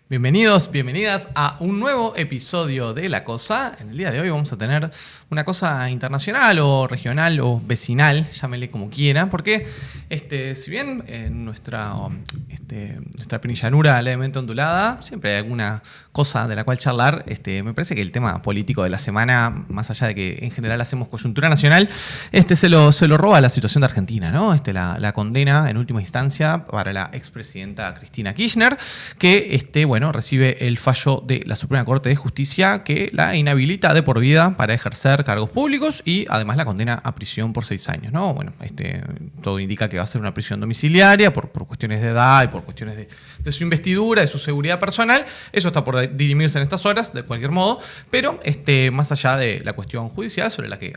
Bienvenidos, bienvenidas a un nuevo episodio de La Cosa. En el día de hoy vamos a tener una cosa internacional o regional o vecinal, llámele como quiera, porque si bien en nuestra penillanura levemente ondulada siempre hay alguna cosa de la cual charlar, me parece que el tema político de la semana, más allá de que en general hacemos coyuntura nacional, se lo roba la situación de Argentina, ¿no? La condena en última instancia para la expresidenta Cristina Kirchner, que recibe el fallo de la Suprema Corte de Justicia que la inhabilita de por vida para ejercer cargos públicos y además la condena a prisión por 6 años, ¿no? Bueno, todo indica que va a ser una prisión domiciliaria por cuestiones de edad y por cuestiones de su investidura, de su seguridad personal. Eso está por dirimirse en estas horas, de cualquier modo, pero más allá de la cuestión judicial, sobre la que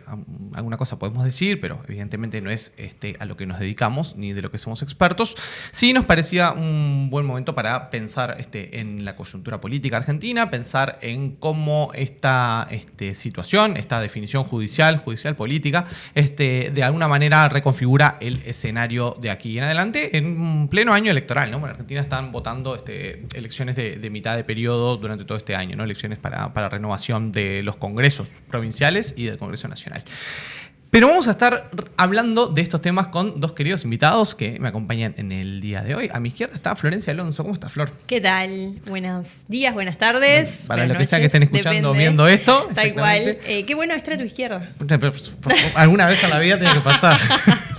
alguna cosa podemos decir, pero evidentemente no es a lo que nos dedicamos ni de lo que somos expertos, sí nos parecía un buen momento para pensar en la coyuntura política argentina, pensar en cómo esta situación, esta definición judicial política, de alguna manera reconfigura el escenario de aquí en adelante en un pleno año electoral, ¿no? En Argentina están votando elecciones de mitad de periodo durante todo este año, ¿no? Elecciones para renovación de los congresos provinciales y del Congreso Nacional. Pero vamos a estar hablando de estos temas con dos queridos invitados que me acompañan en el día de hoy. A mi izquierda está Florencia Alonso. ¿Cómo estás, Flor? ¿Qué tal? Buenos días, buenas tardes. Para buenas lo que sea que estén escuchando o viendo esto. Tal cual. Qué bueno estar a tu izquierda. Alguna vez en la vida tiene que pasar.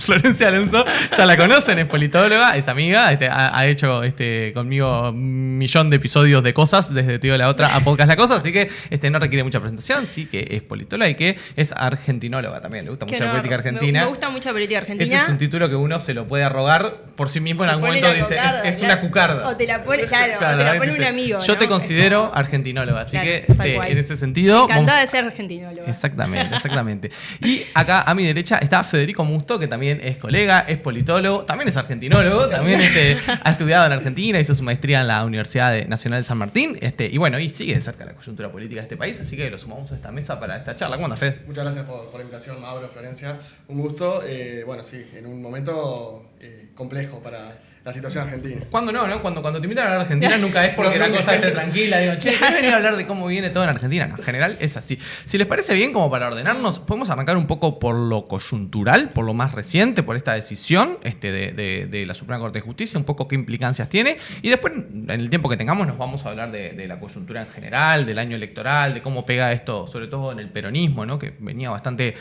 Florencia Alonso, ya la conocen, es politóloga, es amiga, ha hecho conmigo 1.000.000 de episodios de cosas, desde Tío la Otra a Podcast La Cosa, así que no requiere mucha presentación, sí que es politóloga y que es argentinóloga también, le gusta mucho la política argentina. Me gusta mucho la política argentina. Ese es un título que uno se lo puede arrogar por sí mismo en algún momento, dice, es una cucarda. O te la pone, un amigo. Yo te considero argentinóloga, así que en ese sentido... Encantada de ser argentinóloga. Exactamente. Y acá a mi derecha está Federico Musto, que también es colega, es politólogo, también es argentinólogo, también ha estudiado en Argentina, hizo su maestría en la Universidad Nacional de San Martín, y sigue de cerca la coyuntura política de este país, así que lo sumamos a esta mesa para esta charla. ¿Cómo andas, Fede? Muchas gracias por la invitación, Mauro, Florencia. Un gusto. En un momento complejo para la situación argentina. ¿Cuándo no? Cuando te invitan a hablar de Argentina nunca es porque la cosa esté tranquila. Digo, che, ¿querés venir a hablar de cómo viene todo en Argentina? No, en general es así. Si les parece bien, como para ordenarnos, podemos arrancar un poco por lo coyuntural, por lo más reciente, por esta decisión de la Suprema Corte de Justicia, un poco qué implicancias tiene. Y después, en el tiempo que tengamos, nos vamos a hablar de la coyuntura en general, del año electoral, de cómo pega esto, sobre todo en el peronismo, ¿no? Que venía bastante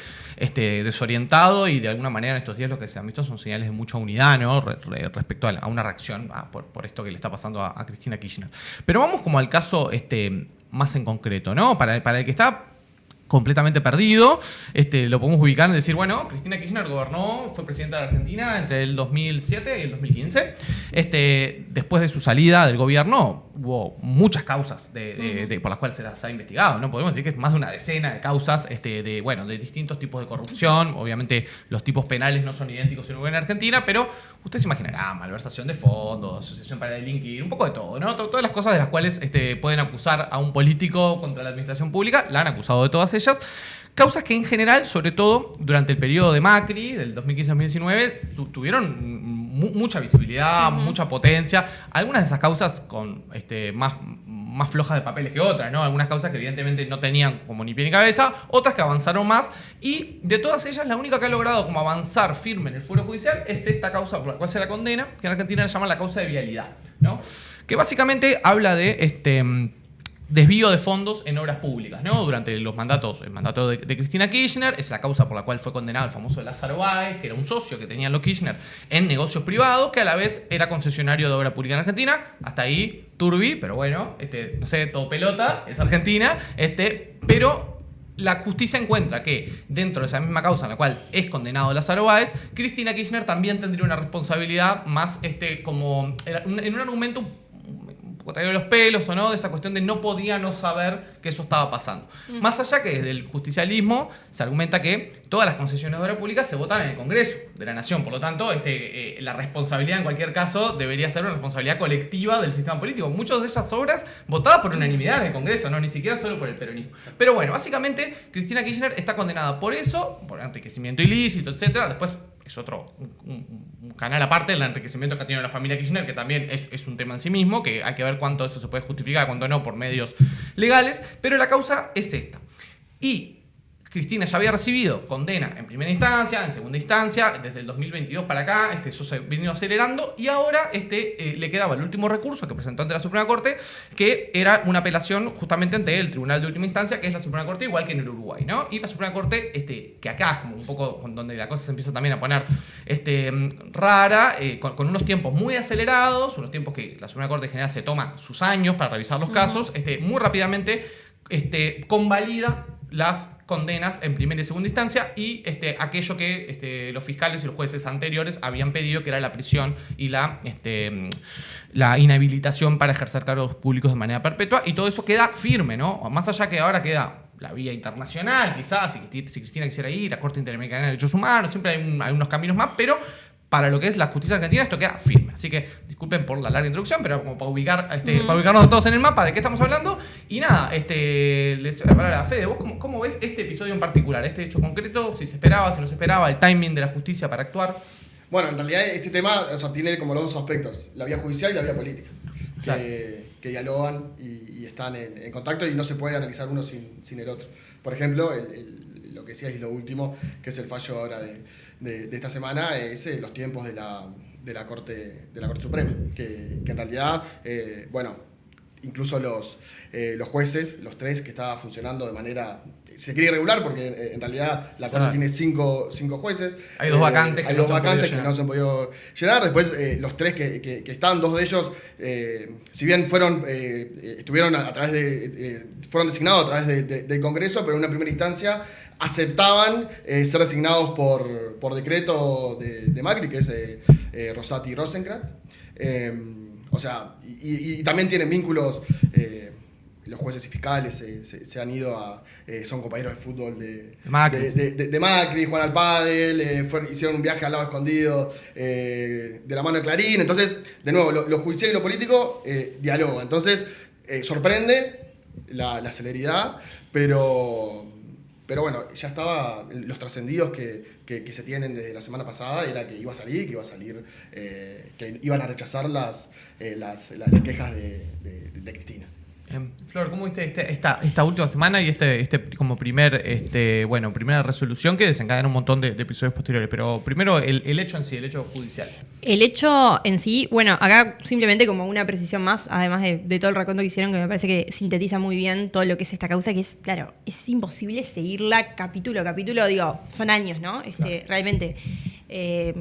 desorientado y de alguna manera en estos días lo que se han visto son señales de mucha unidad, ¿no? Respecto a una reacción por esto que le está pasando a Cristina Kirchner. Pero vamos como al caso más en concreto, ¿no? Para el que está completamente perdido, lo podemos ubicar en decir, bueno, Cristina Kirchner fue presidenta de la Argentina entre el 2007 y el 2015. Después de su salida del gobierno hubo muchas causas por las cuales se las ha investigado, ¿no? Podemos decir que es más de una decena de causas de distintos tipos de corrupción. Obviamente los tipos penales no son idénticos en Argentina, pero usted se imaginará malversación de fondos, asociación para delinquir, un poco de todo, ¿no? Todas las cosas de las cuales pueden acusar a un político contra la administración pública, la han acusado de todas ellas. Causas que en general, sobre todo durante el periodo de Macri, del 2015-2019, tuvieron mucha visibilidad, mucha potencia. Algunas de esas causas con más flojas de papeles que otras, ¿no? Algunas causas que evidentemente no tenían como ni pie ni cabeza, otras que avanzaron más. Y de todas ellas, la única que ha logrado como avanzar firme en el fuero judicial es esta causa por la cual se la condena, que en Argentina le llaman la causa de vialidad, ¿no? Que básicamente habla de desvío de fondos en obras públicas, ¿no? Durante el mandato de Cristina Kirchner, es la causa por la cual fue condenado el famoso Lázaro Báez, que era un socio que tenían los Kirchner en negocios privados, que a la vez era concesionario de obra pública en Argentina. Hasta ahí, turbi, pero bueno, no sé, todo pelota, es Argentina, pero la justicia encuentra que dentro de esa misma causa en la cual es condenado Lázaro Báez, Cristina Kirchner también tendría una responsabilidad más como en un argumento traído los pelos o no, de esa cuestión de no podía no saber que eso estaba pasando. Más allá que desde el justicialismo se argumenta que todas las concesiones de obra pública se votan en el Congreso de la Nación, por lo tanto la responsabilidad en cualquier caso debería ser una responsabilidad colectiva del sistema político. Muchas de esas obras votadas por unanimidad en el Congreso, no ni siquiera solo por el peronismo. Pero bueno, básicamente Cristina Kirchner está condenada por eso, por enriquecimiento ilícito, etcétera. Después es otro un canal aparte del enriquecimiento que ha tenido la familia Kirchner, que también es un tema en sí mismo, que hay que ver cuánto eso se puede justificar, cuánto no, por medios legales, pero la causa es esta. Y Cristina ya había recibido condena en primera instancia, en segunda instancia, desde el 2022 para acá, eso se vino acelerando, y ahora le quedaba el último recurso que presentó ante la Suprema Corte, que era una apelación justamente ante el Tribunal de Última Instancia, que es la Suprema Corte, igual que en el Uruguay, ¿no? Y la Suprema Corte, que acá es como un poco donde la cosa se empieza también a poner rara, con unos tiempos muy acelerados, unos tiempos que la Suprema Corte en general se toma sus años para revisar los casos, muy rápidamente convalida las condenas en primera y segunda instancia y aquello que los fiscales y los jueces anteriores habían pedido, que era la prisión y la inhabilitación para ejercer cargos públicos de manera perpetua, y todo eso queda firme, ¿no? Más allá que ahora queda la vía internacional, quizás, si Cristina quisiera ir a Corte Interamericana de Derechos Humanos, siempre hay unos caminos más, pero para lo que es la justicia argentina esto queda firme. Así que disculpen por la larga introducción, pero como para ubicarnos todos en el mapa de qué estamos hablando. Y nada, le doy la palabra a Fede. ¿Vos cómo ves este episodio en particular? Este hecho concreto, si se esperaba, si no se esperaba, el timing de la justicia para actuar. Bueno, en realidad este tema tiene como los dos aspectos, la vía judicial y la vía política, claro, que dialogan y están en contacto, y no se puede analizar uno sin el otro. Por ejemplo, lo que decía es lo último, que es el fallo ahora de esta semana, es los tiempos de la Corte Suprema, que en realidad, incluso los jueces, los tres, que estaba funcionando de manera, se quiere irregular, porque en realidad la Corte tiene cinco jueces. Hay dos vacantes que no se han podido llenar. Después, los tres que están, dos de ellos, si bien fueron designados a través del Congreso, pero en una primera instancia aceptaban ser designados por decreto de Macri, que es Rosati y Rosenkrantz. Y también tienen vínculos. Los jueces y fiscales se han ido son compañeros de fútbol de Macri, Juan al pádel, hicieron un viaje al lado escondido de la mano de Clarín. Entonces, de nuevo, lo judicial y lo político dialogan. Entonces, sorprende la celeridad, pero bueno, ya estaba, los trascendidos que se tienen desde la semana pasada era que iba a salir, que iban a rechazar las quejas de Cristina. Flor, ¿cómo viste esta última semana y como primera resolución que desencadena un montón de episodios posteriores? Pero primero el hecho en sí, el hecho judicial. El hecho en sí, bueno, acá simplemente como una precisión más, además de todo el raconto que hicieron, que me parece que sintetiza muy bien todo lo que es esta causa, que es, claro, es imposible seguirla capítulo a capítulo, digo, son años, ¿no? Claro. Realmente,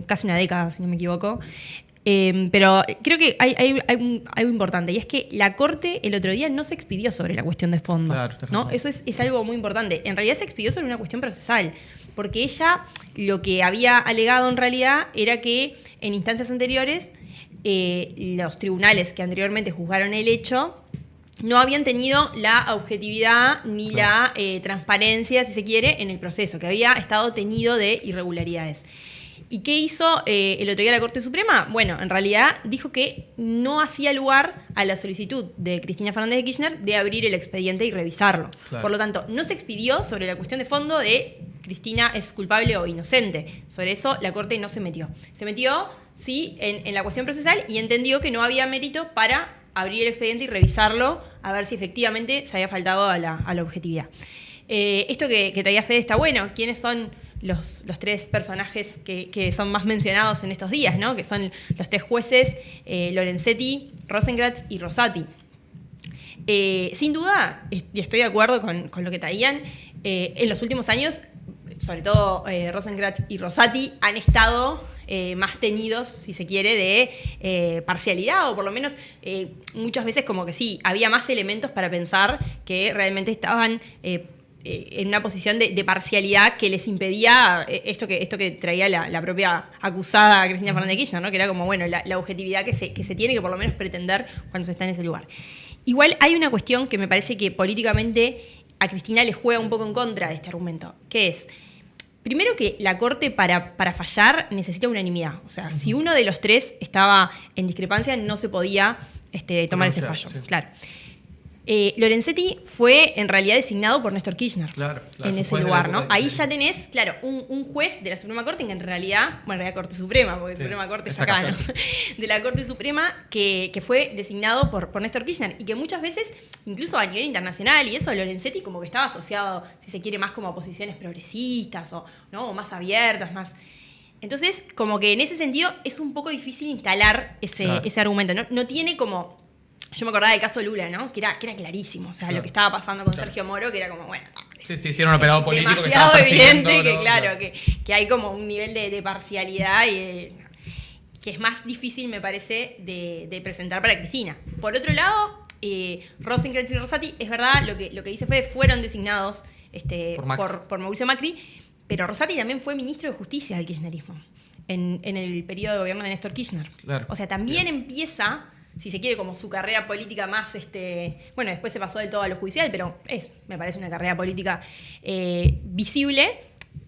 casi una década, si no me equivoco. Pero creo que hay algo importante, y es que la Corte el otro día no se expidió sobre la cuestión de fondo, claro, ¿no? Eso es algo muy importante. En realidad se expidió sobre una cuestión procesal, porque ella lo que había alegado en realidad era que en instancias anteriores los tribunales que anteriormente juzgaron el hecho no habían tenido la objetividad ni la transparencia, si se quiere, en el proceso, que había estado teñido de irregularidades. ¿Y qué hizo el otro día la Corte Suprema? Bueno, en realidad dijo que no hacía lugar a la solicitud de Cristina Fernández de Kirchner de abrir el expediente y revisarlo. Claro. Por lo tanto, no se expidió sobre la cuestión de fondo de Cristina es culpable o inocente. Sobre eso la Corte no se metió. Se metió, sí, en la cuestión procesal, y entendió que no había mérito para abrir el expediente y revisarlo a ver si efectivamente se había faltado a la objetividad. Esto que traía Fede está bueno. ¿Quiénes son los tres personajes que son más mencionados en estos días, ¿no? Que son los tres jueces, Lorenzetti, Rosenkrantz y Rosati? Sin duda, y estoy de acuerdo con lo que traían, en los últimos años, sobre todo Rosenkrantz y Rosati, han estado más teñidos, si se quiere, de parcialidad, o por lo menos muchas veces como que sí, había más elementos para pensar que realmente estaban en una posición de parcialidad que les impedía esto que traía la propia acusada Cristina Fernández de Kirchner, ¿no? Que era como, bueno, la objetividad que se tiene que por lo menos pretender cuando se está en ese lugar. Igual hay una cuestión que me parece que políticamente a Cristina le juega un poco en contra de este argumento, que es, primero, que la Corte para fallar necesita unanimidad. O sea, si uno de los tres estaba en discrepancia, no se podía tomar ese fallo. Sí. Claro. Lorenzetti fue en realidad designado por Néstor Kirchner en ese lugar, ¿no? Ahí ya tenés, claro, un juez de la Suprema Corte que en realidad Corte Suprema, porque Suprema Corte es acá, ¿no? De la Corte Suprema que fue designado por Néstor Kirchner y que muchas veces, incluso a nivel internacional y eso, Lorenzetti como que estaba asociado, si se quiere, más como a posiciones progresistas o, ¿no? O más abiertas, más... Entonces, como que en ese sentido es un poco difícil instalar ese argumento. No tiene como... Yo me acordaba del caso Lula, ¿no? Que era clarísimo. O sea, lo que estaba pasando con Sergio Moro, que era como, bueno... Sí, era un operador político que estaba persiguiendo. Demasiado evidente que hay como un nivel de parcialidad y que es más difícil, me parece, de presentar para Cristina. Por otro lado, Rosenkreuz y Rosati, es verdad, lo que dice fueron designados por Mauricio Macri, pero Rosati también fue ministro de Justicia del kirchnerismo en el periodo de gobierno de Néstor Kirchner. Claro. O sea, también empieza... si se quiere, como su carrera política más, bueno, después se pasó del todo a lo judicial, pero me parece una carrera política visible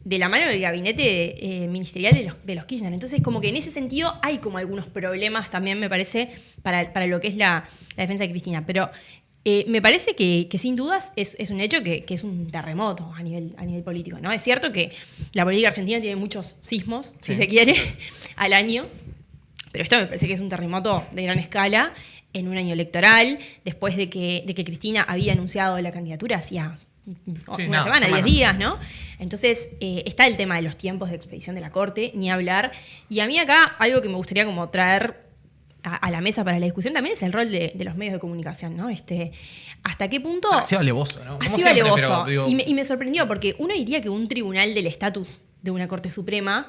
de la mano del gabinete ministerial de los Kirchner. Entonces, como que en ese sentido hay como algunos problemas también, me parece, para lo que es la defensa de Cristina. Pero me parece que sin dudas es un hecho que es un terremoto a nivel político, ¿no? Es cierto que la política argentina tiene muchos sismos, si se quiere, al año. Pero esto me parece que es un terremoto de gran escala en un año electoral, después de que Cristina había anunciado la candidatura hacía una semana, 10 días, ¿no? Entonces está el tema de los tiempos de expedición de la Corte, ni hablar. Y a mí acá algo que me gustaría como traer a la mesa para la discusión también es el rol de los medios de comunicación, ¿no? ¿Hasta qué punto? Ha sido alevoso, ¿no? Ha sido alevoso. Pero, digo... y me sorprendió porque uno diría que un tribunal del estatus de una Corte Suprema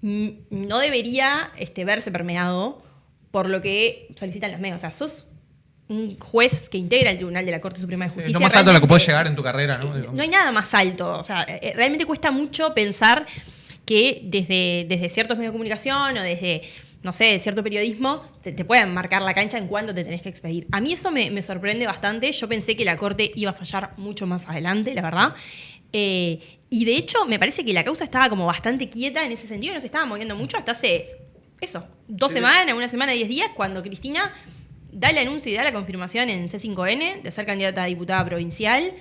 no debería verse permeado por lo que solicitan los medios. O sea, sos un juez que integra el Tribunal de la Corte Suprema de Justicia. Lo más alto a lo que puedes llegar en tu carrera, ¿no? No hay nada más alto. O sea, realmente cuesta mucho pensar que desde ciertos medios de comunicación o desde, no sé, cierto periodismo, te puedan marcar la cancha en cuándo te tenés que expedir. A mí eso me sorprende bastante. Yo pensé que la Corte iba a fallar mucho más adelante, la verdad. Y de hecho, me parece que la causa estaba como bastante quieta en ese sentido, no se estaba moviendo mucho hasta hace, 2 semanas, una semana, 10 días, cuando Cristina da el anuncio y da la confirmación en C5N de ser candidata a diputada provincial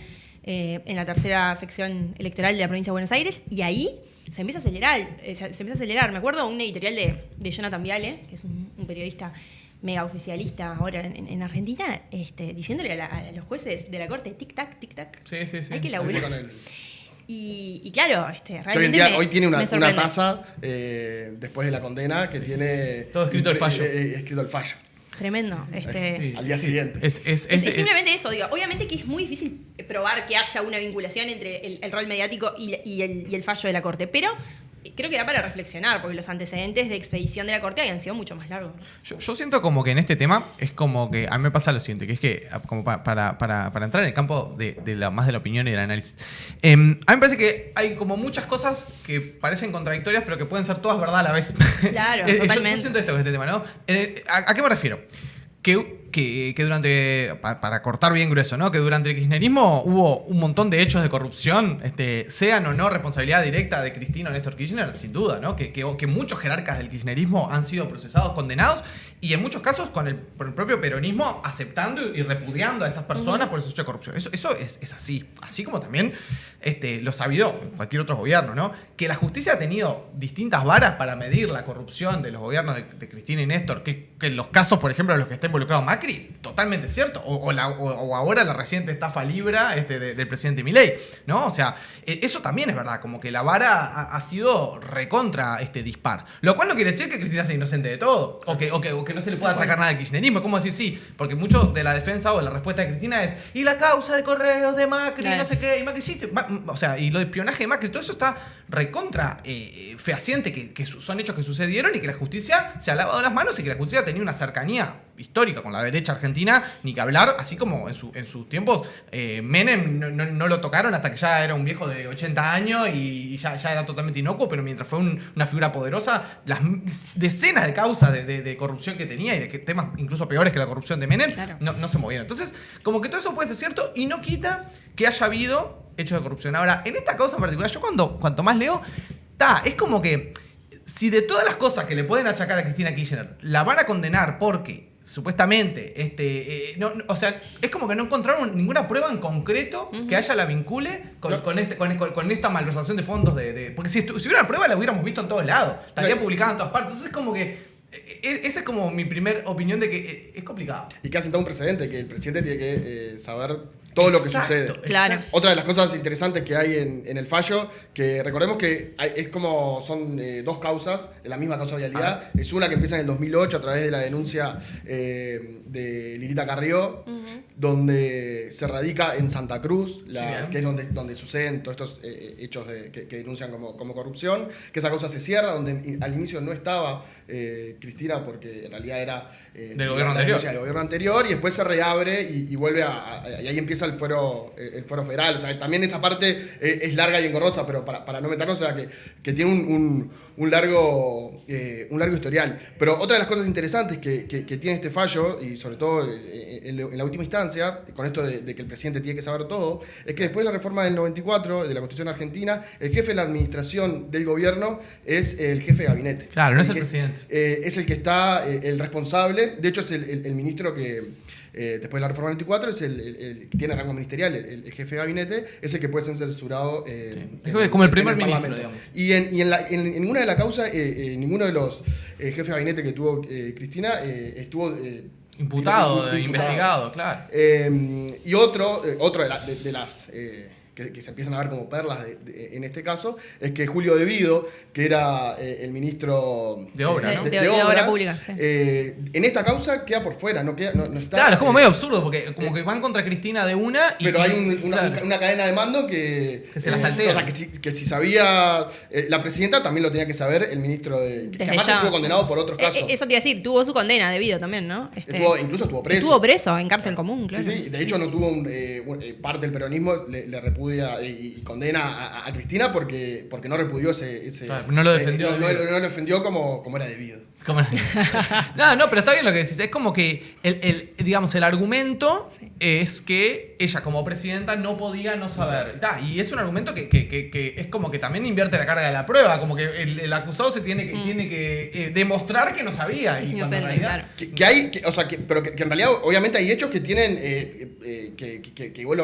en la tercera sección electoral de la provincia de Buenos Aires, y ahí se empieza a acelerar. Me acuerdo un editorial de Jonathan Viale, que es un periodista mega oficialista ahora en Argentina, diciéndole a los jueces de la Corte, tic-tac, tic-tac, hay que laburar. Y claro, realmente hoy tiene una tasa después de la condena que tiene... Todo escrito el fallo. Escrito el fallo. Tremendo. Al día siguiente. Es simplemente eso, digo. Obviamente que es muy difícil probar que haya una vinculación entre el rol mediático y el fallo de la Corte, pero creo que da para reflexionar, porque los antecedentes de expedición de la Corte habían sido mucho más largos. Yo siento como que en este tema es como que a mí me pasa lo siguiente, que es que como para entrar en el campo más de la opinión y del análisis, a mí me parece que hay como muchas cosas que parecen contradictorias, pero que pueden ser todas verdad a la vez. Claro, totalmente. Yo siento esto con este tema, ¿no? ¿A qué me refiero? Que durante, para cortar bien grueso, ¿no? Que durante el kirchnerismo hubo un montón de hechos de corrupción, sean o no responsabilidad directa de Cristina o Néstor Kirchner, sin duda, ¿no? Que muchos jerarcas del kirchnerismo han sido procesados, condenados, y en muchos casos por el propio peronismo aceptando y repudiando a esas personas por esos hechos de corrupción. Eso es así. Así como también lo sabido en cualquier otro gobierno, ¿no? Que la justicia ha tenido distintas varas para medir la corrupción de los gobiernos de Cristina y Néstor, que en los casos, por ejemplo, de los que está involucrado Macri, totalmente cierto. O ahora la reciente estafa Libra del presidente Milei, ¿no? O sea, eso también es verdad, como que la vara ha sido recontra dispar. Lo cual no quiere decir que Cristina sea inocente de todo, o que no se le pueda achacar nada de kirchnerismo. ¿Cómo decir sí? Porque mucho de la defensa o la respuesta de Cristina es y la causa de correos de Macri, no sé qué, y Macri hiciste. O sea, y lo de espionaje de Macri, todo eso está recontra fehaciente, que son hechos que sucedieron y que la justicia se ha lavado las manos y que la justicia tenía una cercanía histórica con la derecha argentina, ni que hablar, así como en sus tiempos Menem no lo tocaron hasta que ya era un viejo de 80 años y ya era totalmente inocuo, pero mientras fue una figura poderosa, las decenas de causas de corrupción que tenía y de temas incluso peores que la corrupción de Menem, claro, no se movieron. Entonces, como que todo eso puede ser cierto y no quita que haya habido hechos de corrupción. Ahora, en esta causa en particular, yo cuanto más leo, es como que si de todas las cosas que le pueden achacar a Cristina Kirchner la van a condenar porque supuestamente, o sea, es como que no encontraron ninguna prueba en concreto que haya la vincule con esta malversación de fondos porque si hubiera una prueba la hubiéramos visto en todos lados, estaría publicada en todas partes. Entonces es como que esa es como mi primera opinión de que es complicado. Y que ha sentado un precedente, que el presidente tiene que saber todo lo que sucede. Claro. Otra de las cosas interesantes que hay en el fallo, que recordemos que es como son dos causas, en la misma causa de vialidad. Es una que empieza en el 2008 a través de la denuncia de Lilita Carrió, donde se radica en Santa Cruz, que es donde suceden todos estos hechos que denuncian como corrupción, que esa causa se cierra, donde al inicio no estaba Cristina, porque en realidad era del gobierno anterior, y después se reabre y vuelve y ahí empieza el fuero federal. O sea, también esa parte es larga y engorrosa, pero para no meternos, o sea, que tiene un largo historial. Pero otra de las cosas interesantes que tiene este fallo, y sobre todo en la última instancia, con esto de que el presidente tiene que saber todo, es que después de la reforma del 94 de la Constitución Argentina, el jefe de la administración del gobierno es el jefe de gabinete. Claro, no es el presidente. Es el que está, el responsable. De hecho, es el ministro que, después de la reforma del 94, es el que tiene rango ministerial, el jefe de gabinete, es el que puede ser censurado. Es como el primer ministro, digamos. Y en ninguna de las causas, ninguno de los jefes de gabinete que tuvo Cristina estuvo imputado, investigado, claro. Y otro de las que se empiezan a ver como perlas en este caso, es que Julio De Vido, que era el ministro de Obra, ¿no? de Obra Pública, sí. En esta causa queda por fuera, no está. Claro, es como medio absurdo, porque como que van contra Cristina de una y... Pero hay una cadena de mando que se la saltea. O sea, que si sabía la presidenta, también lo tenía que saber el ministro que además estuvo condenado por otros casos. Eso te iba a decir, tuvo su condena De Vido también, ¿no? Incluso estuvo preso. Estuvo preso en cárcel común, claro. Sí, de hecho no tuvo parte del peronismo le repudia y condena a Cristina porque no repudió ese claro, no lo defendió. No lo defendió como era debido. No, pero está bien lo que decís. Es como que digamos, el argumento es que ella como presidenta no podía no saber. Y es un argumento que es como que también invierte la carga de la prueba. Como que el acusado se tiene que demostrar que no sabía. Es y inocente, en realidad, claro. Pero que en realidad obviamente hay hechos que tienen que vos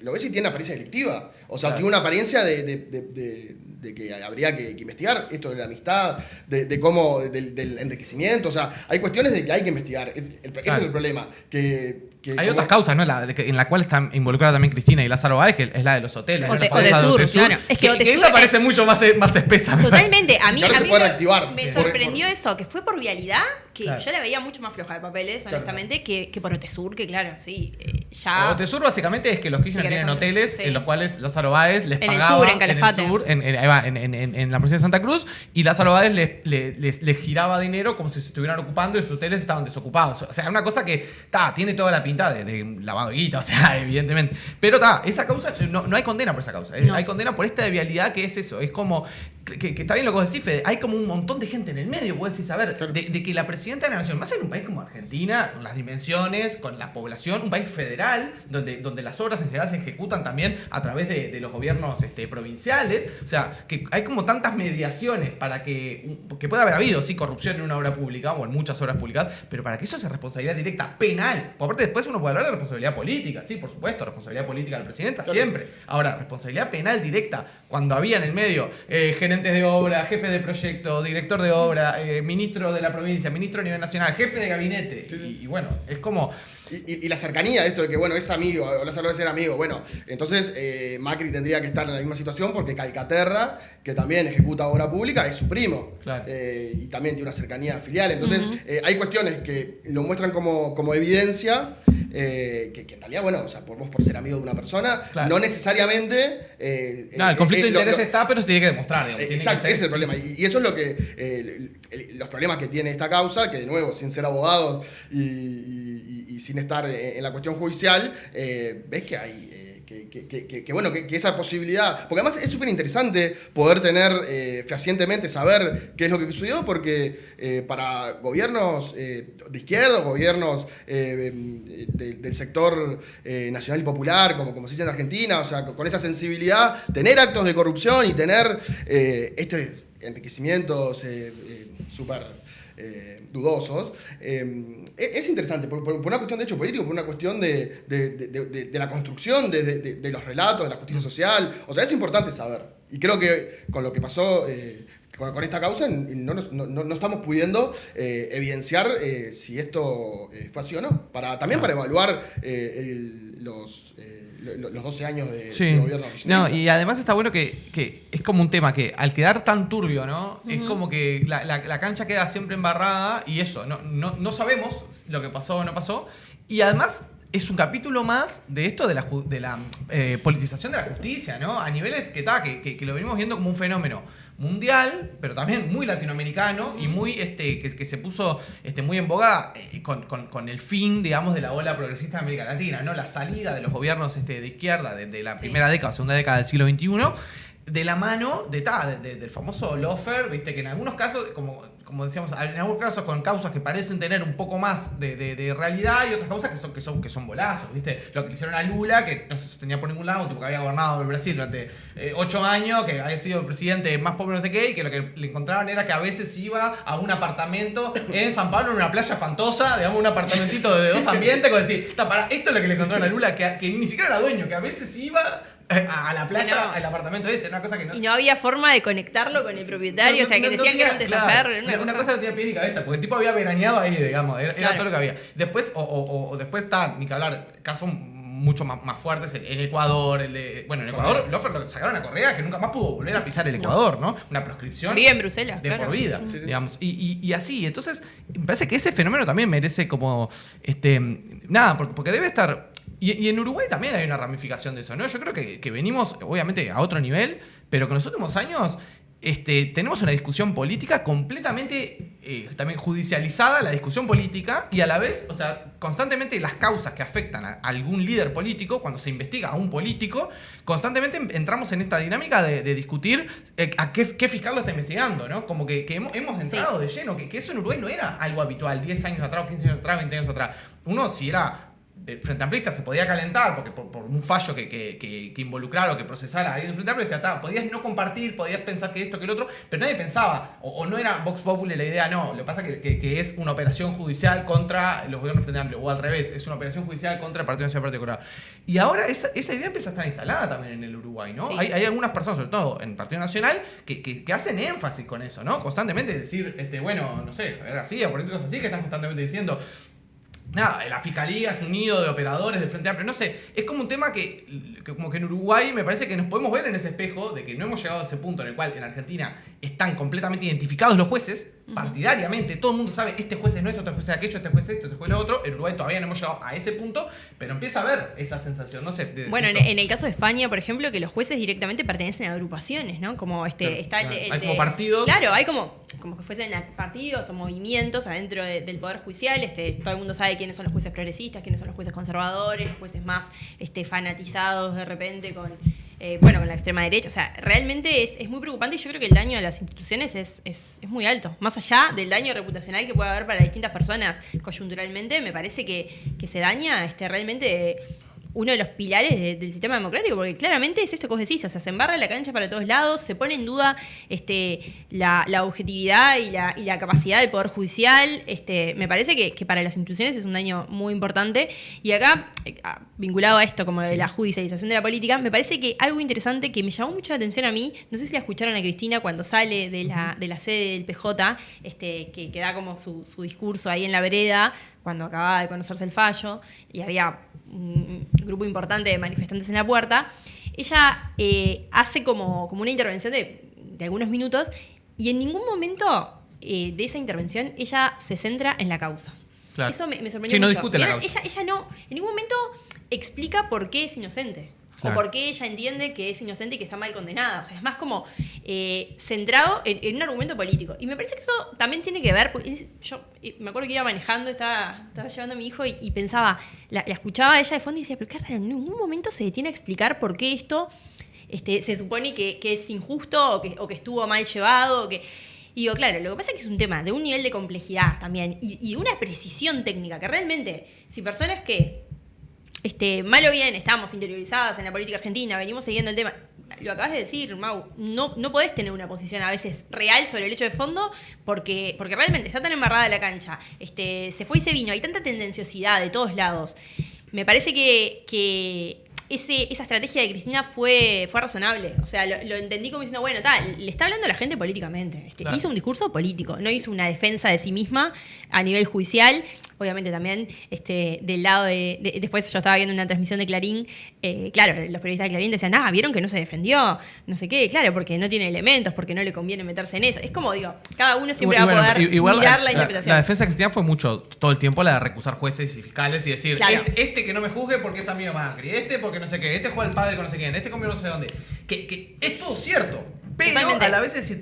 lo ves y tiene apariencia delictiva. O sea, tiene una apariencia de que habría que investigar esto de la amistad, de cómo, del enriquecimiento. O sea, hay cuestiones de que hay que investigar. Ese es el problema. Hay otras causas, ¿no? En la cual están involucradas también Cristina y Lázaro Báez, que es la de los hoteles. Odesur, claro. Es que esa parece mucho más espesa. Totalmente. A mí me sorprendió eso, que fue por vialidad, que claro. yo la veía mucho más floja de papeles, honestamente, que por Odesur, que claro, sí, ya... Odesur básicamente es que los Kirchner tienen hoteles en los cuales Lázaro Báez les en pagaba... En Calafate. En la provincia de Santa Cruz, y Lázaro Báez les giraba dinero como si se estuvieran ocupando y sus hoteles estaban desocupados. O sea, una cosa que tiene toda la pinta de lavado de guita, o sea, evidentemente. Pero esa causa, no hay condena por esa causa. No. Hay condena por esta de vialidad, que es eso. Es como, que está bien lo que vos decís, Fede, hay como un montón de gente en el medio, vos decís, a ver, de que la presidenta de la nación, más en un país como Argentina, con las dimensiones, con la población, un país federal, donde las obras en general se ejecutan también a través de los gobiernos provinciales, o sea, que hay como tantas mediaciones para que pueda haber habido, sí, corrupción en una obra pública o en muchas obras públicas, pero para que eso sea responsabilidad directa penal. Por aparte, después uno puede hablar de responsabilidad política, sí, por supuesto, responsabilidad política del presidente, siempre. Ahora, responsabilidad penal directa, cuando había en el medio gerentes de obra, jefe de proyecto, director de obra, ministro de la provincia, ministro a nivel nacional, jefe de gabinete, y bueno, es como... Y la cercanía de esto de que, bueno, es amigo, o Lázaro Báez era amigo, bueno, entonces Macri tendría que estar en la misma situación porque Calcaterra, que también ejecuta obra pública, es su primo. Claro. Y también tiene una cercanía filial. Entonces, hay cuestiones que lo muestran como evidencia, que en realidad, bueno, o sea, vos por ser amigo de una persona, claro, no necesariamente... el conflicto de interés está, pero se tiene que demostrar, digamos. Exacto, ese es el problema. Y eso es lo que... los problemas que tiene esta causa, que de nuevo, sin ser abogados y sin estar en la cuestión judicial, ves que hay... que esa posibilidad, porque además es súper interesante poder tener fehacientemente, saber qué es lo que sucedió, porque para gobiernos de izquierda, gobiernos del sector nacional y popular, como se dice en Argentina, o sea, con esa sensibilidad, tener actos de corrupción y tener enriquecimientos súper dudosos. Es interesante, por una cuestión de hecho político, por una cuestión de la construcción de los relatos, de la justicia social. O sea, es importante saber. Y creo que con lo que pasó con esta causa no estamos pudiendo evidenciar si esto fue así o no. También para evaluar los 12 años de gobierno kirchnerista. No, y además está bueno que es como un tema que al quedar tan turbio, ¿no? Es como que la cancha queda siempre embarrada y eso, no sabemos lo que pasó o no pasó. Y además es un capítulo más de esto de la politización de la justicia, ¿no? A niveles que lo venimos viendo como un fenómeno mundial, pero también muy latinoamericano y muy que se puso muy en boga con el fin, digamos, de la ola progresista de América Latina, ¿no? La salida de los gobiernos de izquierda de la primera década, segunda década del siglo XXI, de la mano del famoso lawfare, viste, que en algunos casos, como decíamos, en algunos casos con causas que parecen tener un poco más de realidad y otras causas que son bolazos, viste. Lo que le hicieron a Lula, que no se sostenía por ningún lado, tipo que había gobernado el Brasil durante 8 años, que había sido el presidente más pobre no sé qué, y que lo que le encontraban era que a veces iba a un apartamento en San Pablo, en una playa espantosa, digamos, un apartamentito de 2 ambientes, con decir, esto es lo que le encontraron a Lula, que ni siquiera era dueño, que a veces iba a la playa, al apartamento ese, una cosa que no... Y no había forma de conectarlo con el propietario, o sea, que decían que era un testaferro. Claro, una cosa que no tenía pie ni cabeza, porque el tipo había veraneado ahí, digamos, era todo lo que había. Después, después está, ni que hablar, casos mucho más fuertes, en Ecuador, en Ecuador, Lofer lo sacaron a Correa, que nunca más pudo volver a pisar el Ecuador, ¿no? Una proscripción. Vive en Bruselas, de por vida, digamos. Y así, entonces, me parece que ese fenómeno también merece como, porque debe estar... Y en Uruguay también hay una ramificación de eso, ¿no? Yo creo que venimos, obviamente, a otro nivel, pero que en los últimos años tenemos una discusión política completamente también judicializada, la discusión política, y a la vez, o sea, constantemente las causas que afectan a algún líder político, cuando se investiga a un político, constantemente entramos en esta dinámica de discutir a qué fiscal lo está investigando, ¿no? Como que hemos entrado de lleno, que eso en Uruguay no era algo habitual, 10 años atrás, 15 años atrás, 20 años atrás. Uno, si era Frente Amplista, se podía calentar porque por un fallo que involucrara o que procesara ahí en Frente Amplio, decía, podías no compartir, podías pensar que esto, que el otro, pero nadie pensaba, o no era Vox Populi la idea, no. Lo que pasa es que es una operación judicial contra los gobiernos de Frente Amplio, o al revés, es una operación judicial contra el Partido Nacional Partido Colorado. Y ahora esa idea empieza a estar instalada también en el Uruguay, ¿no? Sí. Hay algunas personas, sobre todo en el Partido Nacional, que hacen énfasis con eso, ¿no? Constantemente decir, no sé, Javier García, políticos así, que están constantemente diciendo... Nada, la fiscalía es un nido de operadores del Frente Amplio. No sé, es como un tema que como que en Uruguay me parece que nos podemos ver en ese espejo de que no hemos llegado a ese punto en el cual en Argentina están completamente identificados los jueces, partidariamente. Todo el mundo sabe, este juez es nuestro, este juez es aquello, este juez es esto, este juez es lo otro. En Uruguay todavía no hemos llegado a ese punto, pero empieza a haber esa sensación, no sé. Bueno, en el caso de España, por ejemplo, que los jueces directamente pertenecen a agrupaciones, ¿no? Como está hay como partidos. Claro, hay como que fuesen partidos o movimientos adentro del Poder Judicial. Todo el mundo sabe quiénes son los jueces progresistas, quiénes son los jueces conservadores, los jueces más fanatizados de repente con la extrema derecha. O sea, realmente es muy preocupante y yo creo que el daño a las instituciones es muy alto. Más allá del daño reputacional que puede haber para distintas personas coyunturalmente, me parece que se daña realmente uno de los pilares del sistema democrático, porque claramente es esto que vos decís, o sea, se embarra la cancha para todos lados, se pone en duda la objetividad y la capacidad del Poder Judicial. Me parece que para las instituciones es un daño muy importante. Y acá, vinculado a esto, como de la judicialización de la política, me parece que algo interesante que me llamó mucho la atención a mí, no sé si la escucharon a Cristina cuando sale de la sede del PJ, que da como su discurso ahí en la vereda, cuando acababa de conocerse el fallo, y había un grupo importante de manifestantes en la puerta. Ella hace como una intervención de algunos minutos, y en ningún momento de esa intervención ella se centra en la causa. Claro. Eso me sorprendió mucho. No discute la causa. Ella no, en ningún momento explica por qué es inocente. Claro. O por qué ella entiende que es inocente y que está mal condenada. O sea, es más como centrado en un argumento político. Y me parece que eso también tiene que ver, porque yo me acuerdo que iba manejando, estaba llevando a mi hijo y pensaba, la escuchaba a ella de fondo y decía, pero qué raro, en ningún momento se detiene a explicar por qué esto se supone que es injusto o que estuvo mal llevado. Y digo, claro, lo que pasa es que es un tema de un nivel de complejidad también y de una precisión técnica que realmente, si personas que mal o bien estamos interiorizadas en la política argentina, venimos siguiendo el tema, lo acabas de decir, Mau, no podés tener una posición a veces real sobre el hecho de fondo porque realmente está tan embarrada la cancha, se fue y se vino, hay tanta tendenciosidad de todos lados. Me parece que esa estrategia de Cristina fue razonable. O sea, lo entendí como diciendo, bueno, le está hablando a la gente políticamente. Claro. Hizo un discurso político, no hizo una defensa de sí misma a nivel judicial. Obviamente también del lado después yo estaba viendo una transmisión de Clarín, claro, los periodistas de Clarín decían, vieron que no se defendió, no sé qué, claro, porque no tiene elementos, porque no le conviene meterse en eso. Es como, digo, cada uno siempre va a poder mirar la interpretación. La defensa de Cristina fue mucho, todo el tiempo, la de recusar jueces y fiscales y decir, claro, este que no me juzgue porque es amigo Macri, porque no sé qué, juega al padre con no sé quién, comió no sé dónde. Que es todo cierto. Pero totalmente. A la vez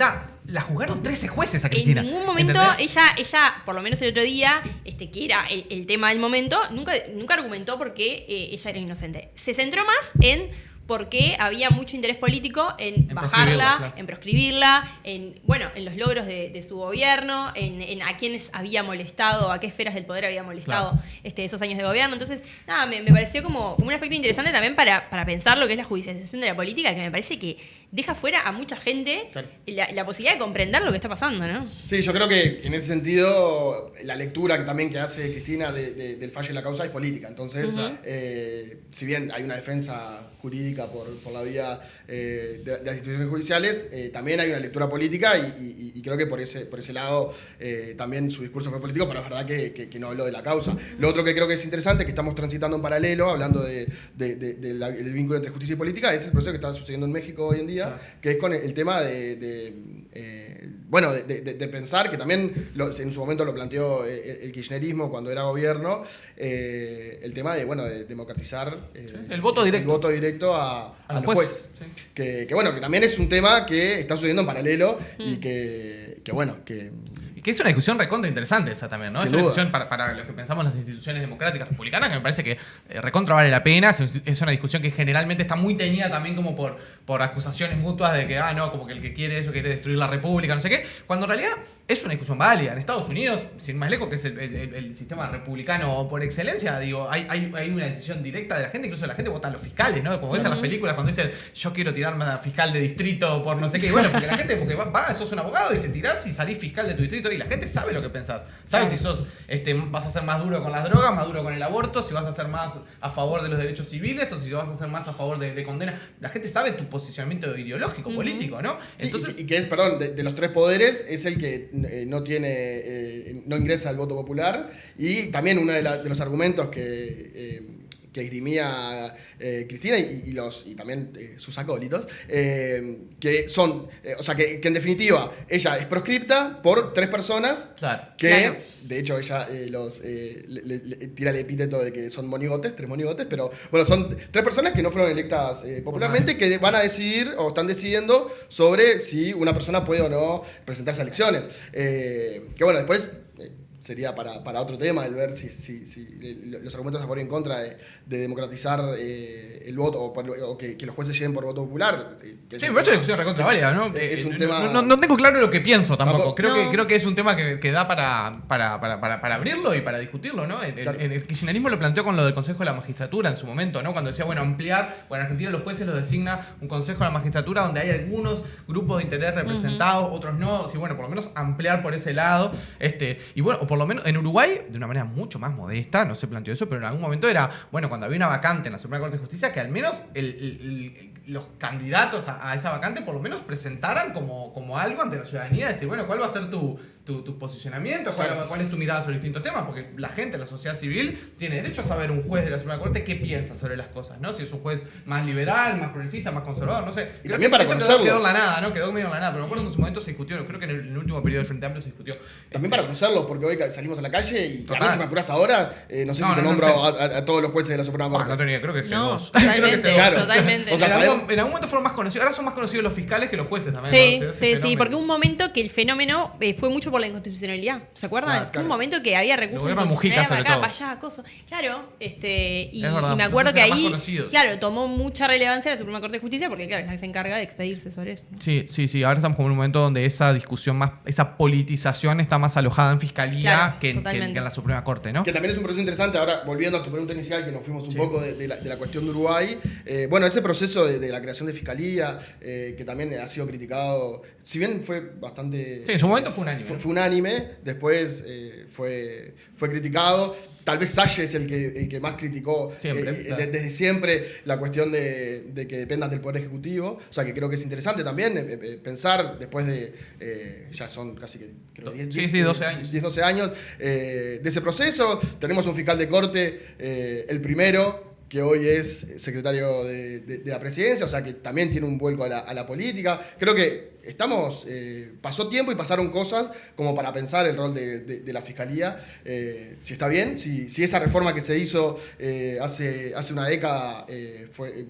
la juzgaron 13 jueces a Cristina. En ningún momento ella, por lo menos el otro día, que era el tema del momento, nunca argumentó por qué ella era inocente. Se centró más en porque había mucho interés político en bajarla, claro, en proscribirla, en los logros de su gobierno, en a quienes había molestado, a qué esferas del poder había molestado, claro, esos años de gobierno. Entonces, me pareció como un aspecto interesante también para pensar lo que es la judicialización de la política, que me parece que deja fuera a mucha gente, claro, la posibilidad de comprender lo que está pasando, ¿no? Sí, yo creo que en ese sentido la lectura que hace Cristina del fallo de la causa es política. Entonces, si bien hay una defensa jurídica por la vía de las instituciones judiciales, también hay una lectura política y creo que por ese lado también su discurso fue político, pero es verdad que no habló de la causa. Lo otro que creo que es interesante, que estamos transitando en paralelo, hablando del vínculo entre justicia y política, es el proceso que está sucediendo en México hoy en día, que es con el tema de pensar, que también en su momento lo planteó el kirchnerismo cuando era gobierno, el tema de democratizar el voto directo a los jueces. Sí. Que también es un tema que está sucediendo en paralelo y que es una discusión recontra interesante esa también, ¿no? Es una discusión para los que pensamos en las instituciones democráticas republicanas, que me parece que recontra vale la pena. Es una discusión que generalmente está muy teñida también como por acusaciones mutuas de que, como que el que quiere eso quiere destruir la república, no sé qué. Cuando en realidad es una discusión válida. En Estados Unidos, sin más lejos, que es el sistema republicano por excelencia, digo, hay una decisión directa de la gente, incluso la gente vota a los fiscales, ¿no? Como ves en las películas cuando dicen, yo quiero tirarme a fiscal de distrito por no sé qué. Y bueno, porque la gente, sos un abogado y te tirás y salís fiscal de tu distrito y la gente sabe lo que pensás. Sabes si sos, vas a ser más duro con las drogas, más duro con el aborto, si vas a ser más a favor de los derechos civiles o si vas a ser más a favor de condena. La gente sabe tu posicionamiento ideológico, político, ¿no? Entonces, y que es, perdón, de los tres poderes, es el que no ingresa al voto popular, y también uno de los argumentos que esgrimía Cristina y también sus acólitos, que son, que en definitiva ella es proscripta por tres personas, claro, que de hecho ella le tira el epíteto de que son monigotes, tres monigotes, pero bueno, son tres personas que no fueron electas popularmente, que van a decidir o están decidiendo sobre si una persona puede o no presentarse a elecciones. Que bueno, después sería para otro tema el ver si los argumentos a favor y en contra de democratizar el voto o que los jueces lleguen por voto popular. Sí, me parece una discusión recontra válida, ¿no? Es un tema... no tengo claro lo que pienso tampoco. Creo que es un tema que da para abrirlo y para discutirlo, ¿no? El kirchnerismo lo planteó con lo del Consejo de la Magistratura en su momento, ¿no? Cuando decía, ampliar, en Argentina los jueces los designa un Consejo de la Magistratura donde hay algunos grupos de interés representados, otros no. Sí, por lo menos ampliar por ese lado. Y bueno, por lo menos en Uruguay, de una manera mucho más modesta, no se planteó eso, pero en algún momento era, cuando había una vacante en la Suprema Corte de Justicia, que al menos los candidatos a esa vacante por lo menos presentaran como algo ante la ciudadanía, decir, ¿cuál va a ser tu posicionamiento? ¿Cuál es tu mirada sobre distintos temas? Porque la gente, la sociedad civil, tiene derecho a saber un juez de la Suprema Corte qué piensa sobre las cosas, ¿no? Si es un juez más liberal, más progresista, más conservador, no sé. Y también para conocerlo. Quedó en la nada, ¿no? Quedó medio en la nada, pero me acuerdo que en su momento se discutió, creo que en el último periodo del Frente Amplio se discutió. También para conocerlo, porque hoy salimos a la calle y a mí si me apurás ahora, no sé si te nombro a todos los jueces de la Suprema Corte. No tenía, creo que sé dos. Totalmente, totalmente. O sea, en algún momento fueron más conocidos, ahora son más conocidos los fiscales que los jueces también. Sí, porque hubo un momento que el fenómeno fue mucho por la inconstitucionalidad. ¿Se acuerdan? Claro. Fue un momento que había recursos Mujica, para acá, todo. para allá, cosas. Claro, y verdad, me acuerdo que ahí, conocidos. claro, tomó mucha relevancia la Suprema Corte de Justicia porque, claro, ya se encarga de expedirse sobre eso. Sí. Ahora estamos como en un momento donde esa discusión esa politización está más alojada en fiscalía Claro, que en la Suprema Corte, ¿no? Que también es un proceso interesante. Ahora, volviendo a tu pregunta inicial, que nos fuimos un poco de la cuestión de Uruguay. Bueno, ese proceso de la creación de fiscalía, que también ha sido criticado, si bien fue bastante... Sí, en su momento fue unánime. Fue unánime, después fue criticado. Tal vez Salle es el que más criticó siempre, claro. Desde siempre la cuestión de que dependan del Poder Ejecutivo. O sea, que creo que es interesante también pensar después de... ya son casi creo, 12 años. 12 años de ese proceso. Tenemos un fiscal de corte, el primero, que hoy es secretario de la presidencia, o sea que también tiene un vuelco a la política. Creo que pasó tiempo y pasaron cosas como para pensar el rol de la fiscalía, si está bien, si esa reforma que se hizo hace una década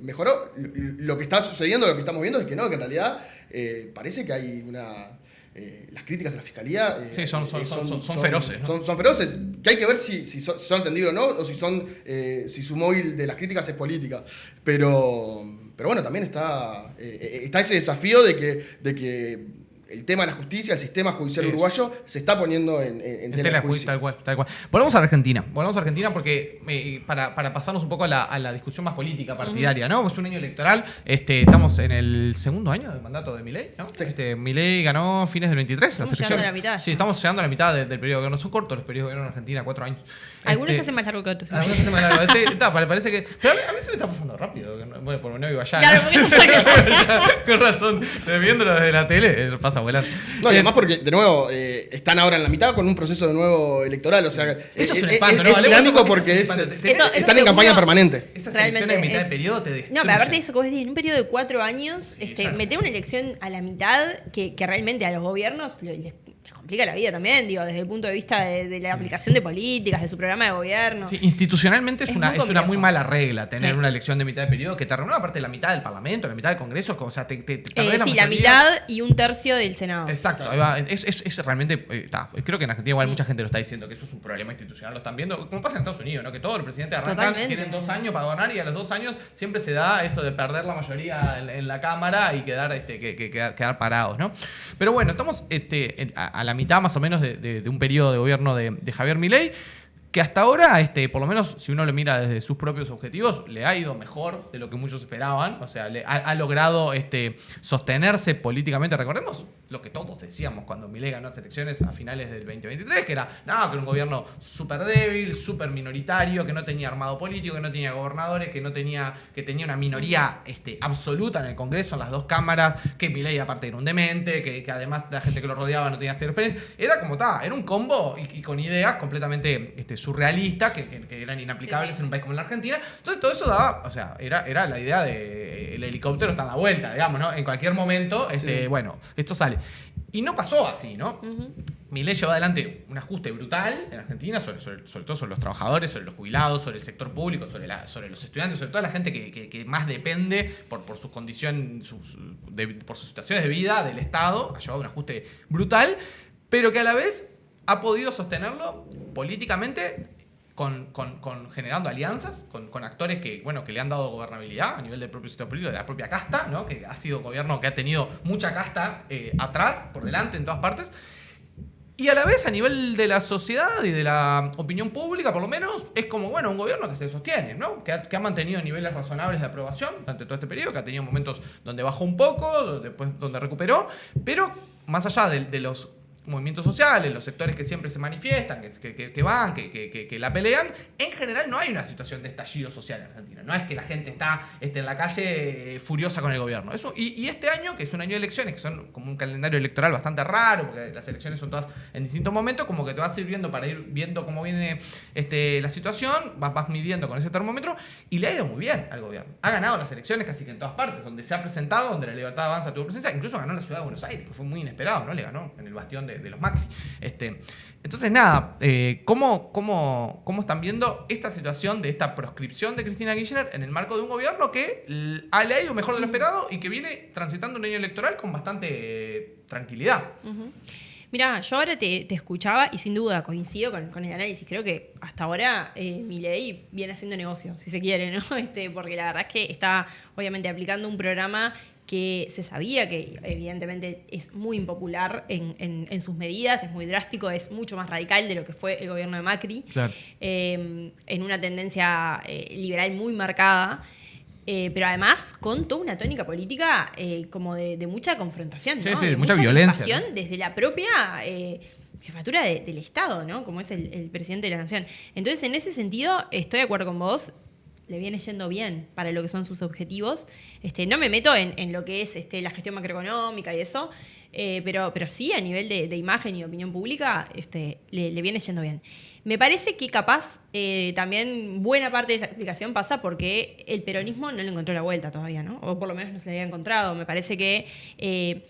mejoró. Lo que está sucediendo, lo que estamos viendo es que no, que en realidad parece que hay las críticas a la fiscalía son feroces, ¿no? Son feroces, que hay que ver si son entendidos o no, o si su móvil de las críticas es política. Pero bueno, también está ese desafío de que el tema de la justicia, el sistema judicial uruguayo, se está poniendo en tela de juicio. Tal cual. Volvamos a Argentina porque para pasarnos un poco a la discusión más política, partidaria, ¿no? Es un año electoral, estamos en el segundo año del mandato de Milei, ¿no? Sí. Milei ganó fines del 23 las elecciones. Llegando a la mitad, sí, estamos llegando a la mitad del periodo de gobierno. Son cortos los periodos de gobierno en Argentina, 4 años. Algunos se hacen más largo que otros. Algunos se hacen más largo. Parece que... Pero a mí se me está pasando rápido. Bueno, por no iba allá. Claro, porque no saca. Con razón. Viéndolo desde la tele, pasa volando. No, y además porque, de nuevo, están ahora en la mitad con un proceso de nuevo electoral. O sea, eso es un espanto, ¿no? Es dinámico porque están en campaña permanente. Esas elecciones de mitad de periodo te destruyen. No, pero aparte de eso, como decís, en un periodo de 4 años, meter una elección a la mitad que realmente a los gobiernos les complica la vida también, digo, desde el punto de vista de la aplicación de políticas, de su programa de gobierno. Sí, institucionalmente es una muy mala regla tener una elección de mitad de periodo que te reúne aparte de la mitad del Parlamento, la mitad del Congreso, o sea, te perdés la mitad y 1/3 del Senado. Exacto, ahí va. Es realmente, creo que en Argentina igual mucha gente lo está diciendo que eso es un problema institucional, lo están viendo, como pasa en Estados Unidos, ¿no? Que todos los presidentes arrancan, tienen 2 años para gobernar y a los 2 años siempre se da eso de perder la mayoría en la Cámara y quedar parados, ¿no? Pero bueno, estamos a la mitad más o menos de un periodo de gobierno de Javier Milei, que hasta ahora, por lo menos si uno lo mira desde sus propios objetivos, le ha ido mejor de lo que muchos esperaban. O sea, ha logrado sostenerse políticamente. Recordemos lo que todos decíamos cuando Milei ganó las elecciones a finales del 2023, que era que un gobierno súper débil, súper minoritario, que no tenía armado político, que no tenía gobernadores, que tenía una minoría absoluta en el Congreso, en las 2 cámaras, que Milei aparte era un demente, que además la gente que lo rodeaba no tenía cero experiencia. Era como era un combo y con ideas completamente surrealistas que eran inaplicables en un país como la Argentina. Entonces todo eso daba, o sea, era la idea de el helicóptero está a la vuelta, digamos, ¿no? En cualquier momento, bueno, esto sale. Y no pasó así, ¿no? Milei llevó adelante un ajuste brutal en Argentina, sobre todo sobre los trabajadores, sobre los jubilados, sobre el sector público, sobre los estudiantes, sobre toda la gente que más depende por su condición, por sus situaciones de vida del Estado. Ha llevado un ajuste brutal, pero que a la vez ha podido sostenerlo políticamente generando alianzas con actores que le han dado gobernabilidad a nivel del propio sistema político, de la propia casta, ¿no? Que ha sido un gobierno que ha tenido mucha casta atrás, por delante, en todas partes. Y a la vez, a nivel de la sociedad y de la opinión pública, por lo menos, es como, un gobierno que se sostiene, ¿no? Que ha mantenido niveles razonables de aprobación durante todo este periodo, que ha tenido momentos donde bajó un poco, después donde recuperó, pero más allá de los movimientos sociales, los sectores que siempre se manifiestan, que van, que la pelean, en general no hay una situación de estallido social en Argentina. No es que la gente está en la calle furiosa con el gobierno. Eso, y este año, que es un año de elecciones, que son como un calendario electoral bastante raro, porque las elecciones son todas en distintos momentos, como que te va sirviendo para ir viendo cómo viene la situación, vas midiendo con ese termómetro, y le ha ido muy bien al gobierno. Ha ganado las elecciones casi que en todas partes, donde se ha presentado, donde la Libertad Avanza tuvo presencia, incluso ganó en la ciudad de Buenos Aires, que fue muy inesperado, ¿no? Le ganó en el bastión de los Macri. Entonces, nada, ¿cómo están viendo esta situación de esta proscripción de Cristina Kirchner en el marco de un gobierno que le ha ido mejor de lo esperado y que viene transitando un año electoral con bastante tranquilidad? Mira, yo ahora te escuchaba y sin duda coincido con el análisis. Creo que hasta ahora Milei viene haciendo negocio, si se quiere, ¿no? Porque la verdad es que está obviamente aplicando un programa que se sabía que evidentemente es muy impopular en sus medidas, es muy drástico, es mucho más radical de lo que fue el gobierno de Macri, Claro. En una tendencia liberal muy marcada. Pero además con toda una tónica política como de mucha confrontación, ¿no? Sí, De mucha violencia, crispación, ¿no? Desde la propia jefatura del Estado, ¿no? Como es el presidente de la Nación. Entonces, en ese sentido, estoy de acuerdo con vos. Le viene yendo bien para lo que son sus objetivos. No me meto en lo que es la gestión macroeconómica y eso, pero sí a nivel de imagen y opinión pública le viene yendo bien. Me parece que capaz también buena parte de esa explicación pasa porque el peronismo no le encontró la vuelta todavía, ¿no? O por lo menos no se le había encontrado. Me parece que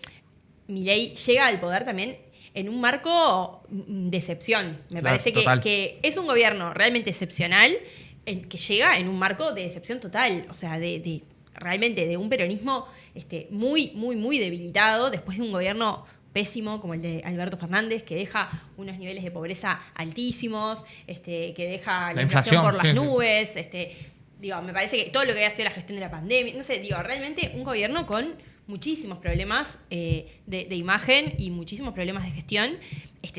Milei llega al poder también en un marco de excepción. Me parece que es un gobierno realmente excepcional que llega en un marco de excepción total. O sea, realmente de un peronismo muy, muy, muy debilitado después de un gobierno pésimo como el de Alberto Fernández, que deja unos niveles de pobreza altísimos, que deja la inflación por las nubes. Me parece que todo lo que ha sido la gestión de la pandemia, no sé, realmente un gobierno con muchísimos problemas de imagen y muchísimos problemas de gestión.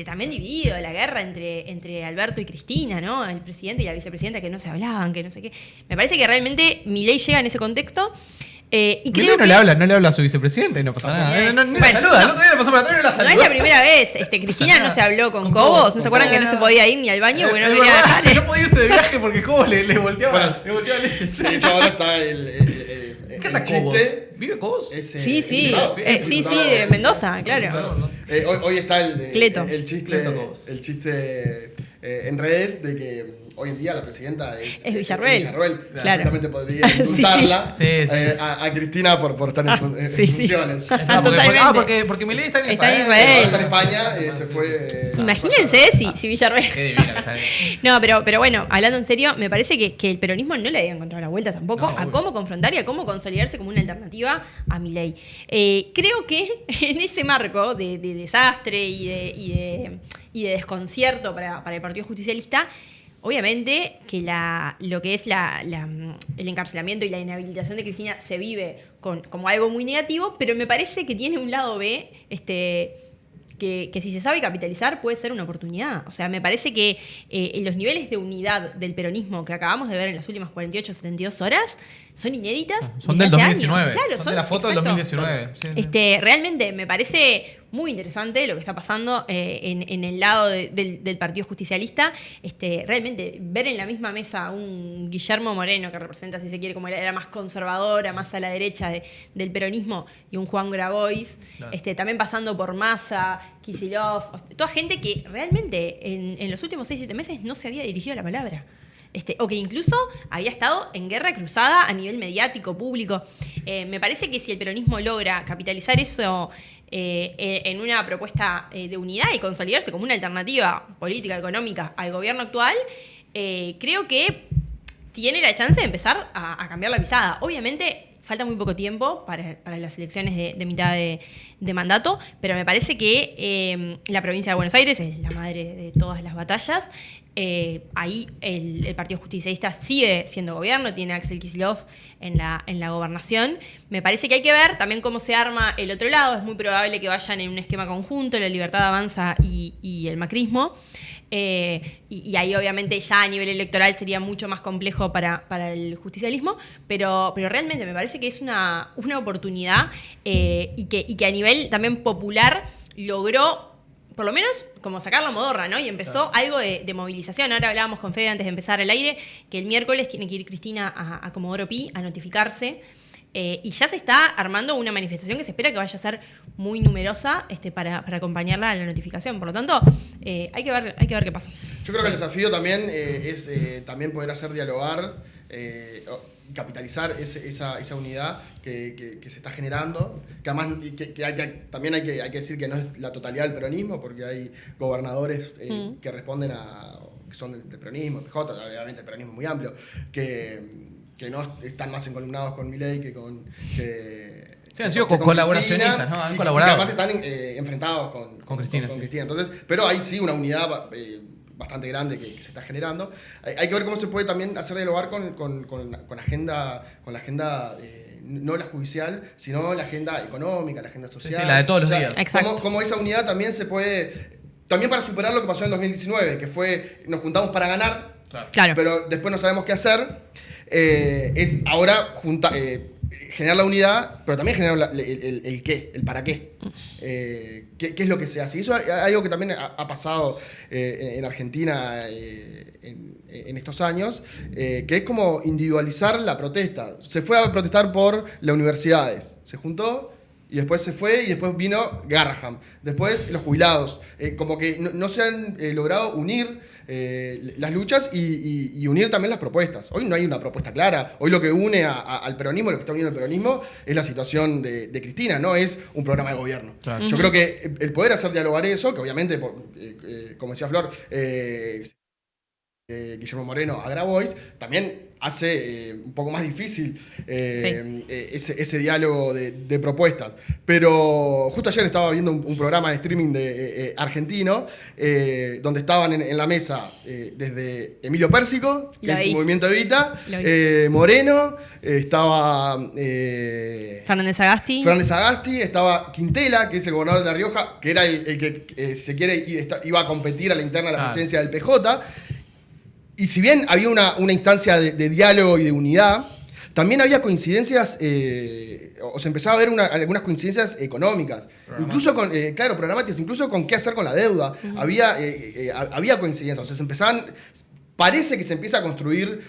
También dividido, la guerra entre Alberto y Cristina, ¿no? El presidente y la vicepresidenta que no se hablaban, que no sé qué. Me parece que realmente Milei llega en ese contexto. Y creo no le habla a su vicepresidente y no pasa nada. No la saluda, el otro día le pasó por atrás y no la saluda. No es la primera vez. Cristina no se habló con Cobos, ¿no se acuerdan que no se podía ir ni al baño? Bueno, no quería dejar. No podía irse de viaje porque Cobos le volteaba leyes. Sí, ahora está ¿Qué anda Cobos? ¿Vive Cobos? Sí, de Mendoza, claro. Hoy está el chiste, Cleto. En redes de que hoy en día la presidenta es Villarroel. Claro. Perfectamente podría Sí, indultarla sí. a Cristina por estar en funciones. Porque Milei está en Israel. Está en España, se fue. Imagínense si Villarroel. Qué divino que está bien. No, pero bueno, hablando en serio, me parece que el peronismo no le había encontrado la vuelta tampoco a cómo confrontar y a cómo consolidarse como una alternativa a Milei. Creo que en ese marco de desastre y de desconcierto para el Partido Justicialista, obviamente que lo que es el encarcelamiento y la inhabilitación de Cristina se vive como algo muy negativo, pero me parece que tiene un lado B que si se sabe capitalizar puede ser una oportunidad. O sea, me parece que los niveles de unidad del peronismo que acabamos de ver en las últimas 48 72 horas son inéditas. Son del 2019. Años. Claro, son de la foto del 2019. Sí. Realmente me parece muy interesante lo que está pasando en el lado del Partido Justicialista. Realmente ver en la misma mesa un Guillermo Moreno que representa, si se quiere, como era más conservadora, más a la derecha del peronismo, y un Juan Grabois, claro. También pasando por Massa, Kicillof, toda gente que realmente en los últimos 6-7 meses no se había dirigido a la palabra. O que incluso había estado en guerra cruzada a nivel mediático, público. Me parece que si el peronismo logra capitalizar eso en una propuesta de unidad y consolidarse como una alternativa política, económica al gobierno actual, creo que tiene la chance de empezar a cambiar la pisada. Obviamente falta muy poco tiempo para las elecciones de mitad de mandato, pero me parece que la provincia de Buenos Aires es la madre de todas las batallas. Ahí el Partido Justicialista sigue siendo gobierno, tiene a Axel Kicillof en la gobernación. Me parece que hay que ver también cómo se arma el otro lado. Es muy probable que vayan en un esquema conjunto, la Libertad Avanza y el macrismo. Y ahí obviamente ya a nivel electoral sería mucho más complejo para el justicialismo, pero realmente me parece que es una oportunidad y que a nivel también popular logró por lo menos como sacar la modorra, ¿no? Y empezó algo de movilización. Ahora hablábamos con Fede antes de empezar el aire, que el miércoles tiene que ir Cristina a Comodoro Pi a notificarse. Y ya se está armando una manifestación que se espera que vaya a ser muy numerosa para acompañarla a la notificación. Por lo tanto, hay que ver qué pasa. Yo creo que el desafío también es también poder hacer dialogar, capitalizar esa unidad que se está generando, que además también hay que decir que no es la totalidad del peronismo, porque hay gobernadores que responden que son del peronismo, PJ, obviamente el peronismo es muy amplio, que no están más encolumnados con Milei que Sí, han sido colaboracionistas, ¿no? Han colaborado. Y además están enfrentados con Cristina. Entonces, pero hay sí una unidad bastante grande que se está generando. Hay que ver cómo se puede también hacer dialogar con la agenda no la judicial, sino la agenda económica, la agenda social. Sí, la de todos los días. Exacto. Como esa unidad también se puede... También para superar lo que pasó en 2019, que fue, nos juntamos para ganar, Claro. pero después no sabemos qué hacer. Es ahora generar la unidad, pero también generar el qué, el para qué. ¿Qué es lo que se hace? Y eso es algo que también ha pasado en Argentina en estos años, que es como individualizar la protesta. Se fue a protestar por las universidades, se juntó y después se fue y después vino Garraham. Después los jubilados. Como que no se han logrado unir las luchas y unir también las propuestas. Hoy no hay una propuesta clara. Hoy lo que une al peronismo, lo que está uniendo al peronismo, es la situación de Cristina, no es un programa de gobierno. Claro. Yo creo que el poder hacer dialogar eso, que obviamente, como decía Flor, Guillermo Moreno a Grabois, también hace un poco más difícil ese diálogo de propuestas. Pero justo ayer estaba viendo un programa de streaming argentino, donde estaban en la mesa desde Emilio Pérsico, que es el Movimiento Evita, Moreno, estaba Fernández Agasti, estaba Quintela, que es el gobernador de La Rioja, que era el que iba a competir a la interna de la presidencia del PJ. Y si bien había una instancia de diálogo y de unidad, también había coincidencias, o se empezaba a ver algunas coincidencias económicas, incluso con, programáticas, incluso con qué hacer con la deuda. Había coincidencias, o sea, parece que se empieza a construir,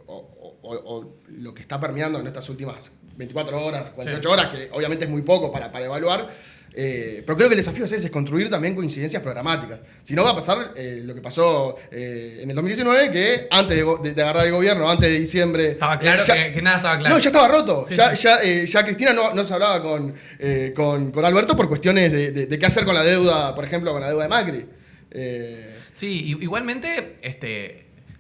o lo que está permeando en estas últimas 24 horas, 48 horas, que obviamente es muy poco para evaluar. Pero creo que el desafío es ese, es construir también coincidencias programáticas. Si no va a pasar lo que pasó en el 2019, que antes de agarrar el gobierno, antes de diciembre... Estaba claro que nada estaba claro. No, ya estaba roto. Sí, ya Cristina no se hablaba con Alberto por cuestiones de qué hacer con la deuda, por ejemplo, con la deuda de Macri. Sí, igualmente,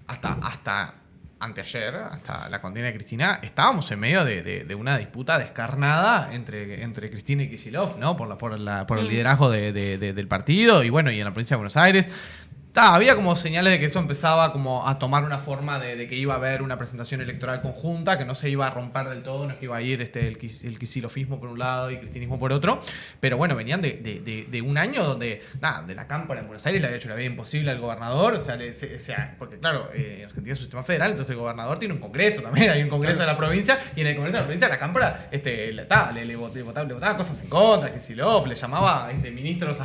hasta anteayer, hasta la condena de Cristina, estábamos en medio de una disputa descarnada entre Cristina y Kicillof, ¿no? Por el liderazgo del partido y bueno, y en la provincia de Buenos Aires. Había como señales de que eso empezaba como a tomar una forma de que iba a haber una presentación electoral conjunta, que no se iba a romper del todo, no es que iba a ir el kicilofismo por un lado y cristinismo por otro, pero bueno, venían de un año donde, de la Cámpora en Buenos Aires le había hecho la vida imposible al gobernador, porque claro, en Argentina es un sistema federal, entonces el gobernador tiene un congreso también, hay un congreso de la provincia, y en el congreso de la provincia la Cámpora le votaba cosas en contra, Kicillof, le llamaba ministros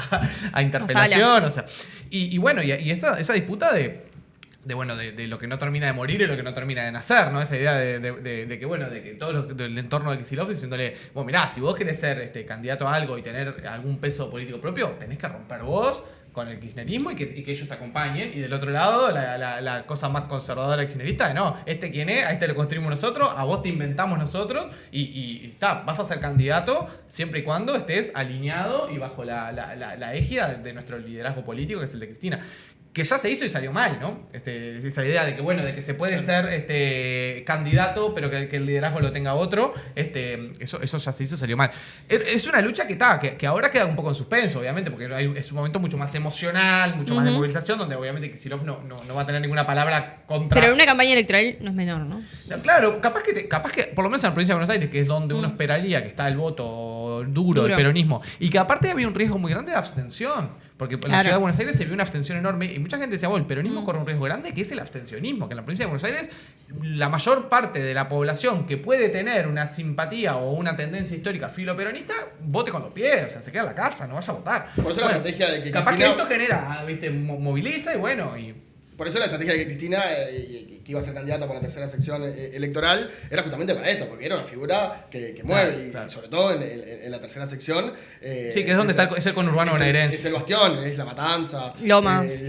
a interpelación, o sea, y bueno, y esa disputa de lo que no termina de morir y lo que no termina de nacer, ¿no? Esa idea de que todos los del entorno de Kicillof diciéndole, bueno, mirá, si vos querés ser candidato a algo y tener algún peso político propio, tenés que romper vos con el kirchnerismo y que ellos te acompañen. Y del otro lado, la cosa más conservadora kirchnerista de no, quién es, a este lo construimos nosotros, a vos te inventamos nosotros y vas a ser candidato siempre y cuando estés alineado y bajo la égida de nuestro liderazgo político, que es el de Cristina. Que ya se hizo y salió mal, ¿no? Esa idea de que se puede ser candidato, pero que el liderazgo lo tenga otro, eso ya se hizo y salió mal. Es una lucha que ahora queda un poco en suspenso, obviamente, porque es un momento mucho más emocional, mucho más de movilización, donde obviamente Kicillof no va a tener ninguna palabra contra... Pero una campaña electoral no es menor, ¿no? Claro, capaz que por lo menos en la provincia de Buenos Aires, que es donde uno esperaría que está el voto duro del peronismo, y que aparte había un riesgo muy grande de abstención. Porque en la ciudad de Buenos Aires se vio una abstención enorme y mucha gente decía, el peronismo corre un riesgo grande, que es el abstencionismo, que en la provincia de Buenos Aires la mayor parte de la población que puede tener una simpatía o una tendencia histórica filoperonista, vote con los pies, o sea, se queda en la casa, no vaya a votar. Por eso la estrategia de que capaz Cristina... que esto genera, moviliza y bueno... Por eso la estrategia de que Cristina, que iba a ser candidata por la tercera sección electoral, era justamente para esto, porque era una figura que mueve, y sobre todo en la tercera sección. Sí, que es donde es el conurbano bonaerense. Es el bastión, es La Matanza, Lomas,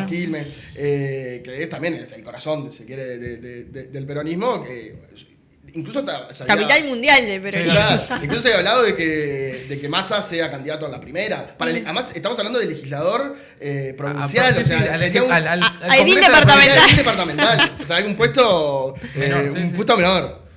Quilmes, que es también el corazón, si se quiere, del peronismo, que... Incluso capital mundial de peronismo. Claro, incluso se había hablado de que Massa sea candidato a la primera. Además, estamos hablando de legislador provincial. A edil departamental. O sea, hay un puesto menor.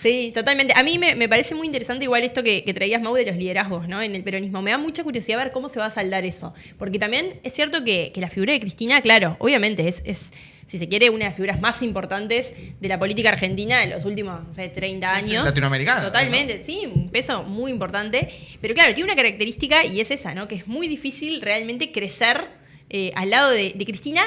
Sí, totalmente. A mí me parece muy interesante igual esto que traías, Mau, de los liderazgos, ¿no? En el peronismo. Me da mucha curiosidad ver cómo se va a saldar eso. Porque también es cierto que la figura de Cristina, claro, obviamente es si se quiere, una de las figuras más importantes de la política argentina en los últimos, 30 años. Sí, latinoamericana. Totalmente, ¿no? Sí, un peso muy importante. Pero claro, tiene una característica y es esa, ¿no? Que es muy difícil realmente crecer al lado de Cristina.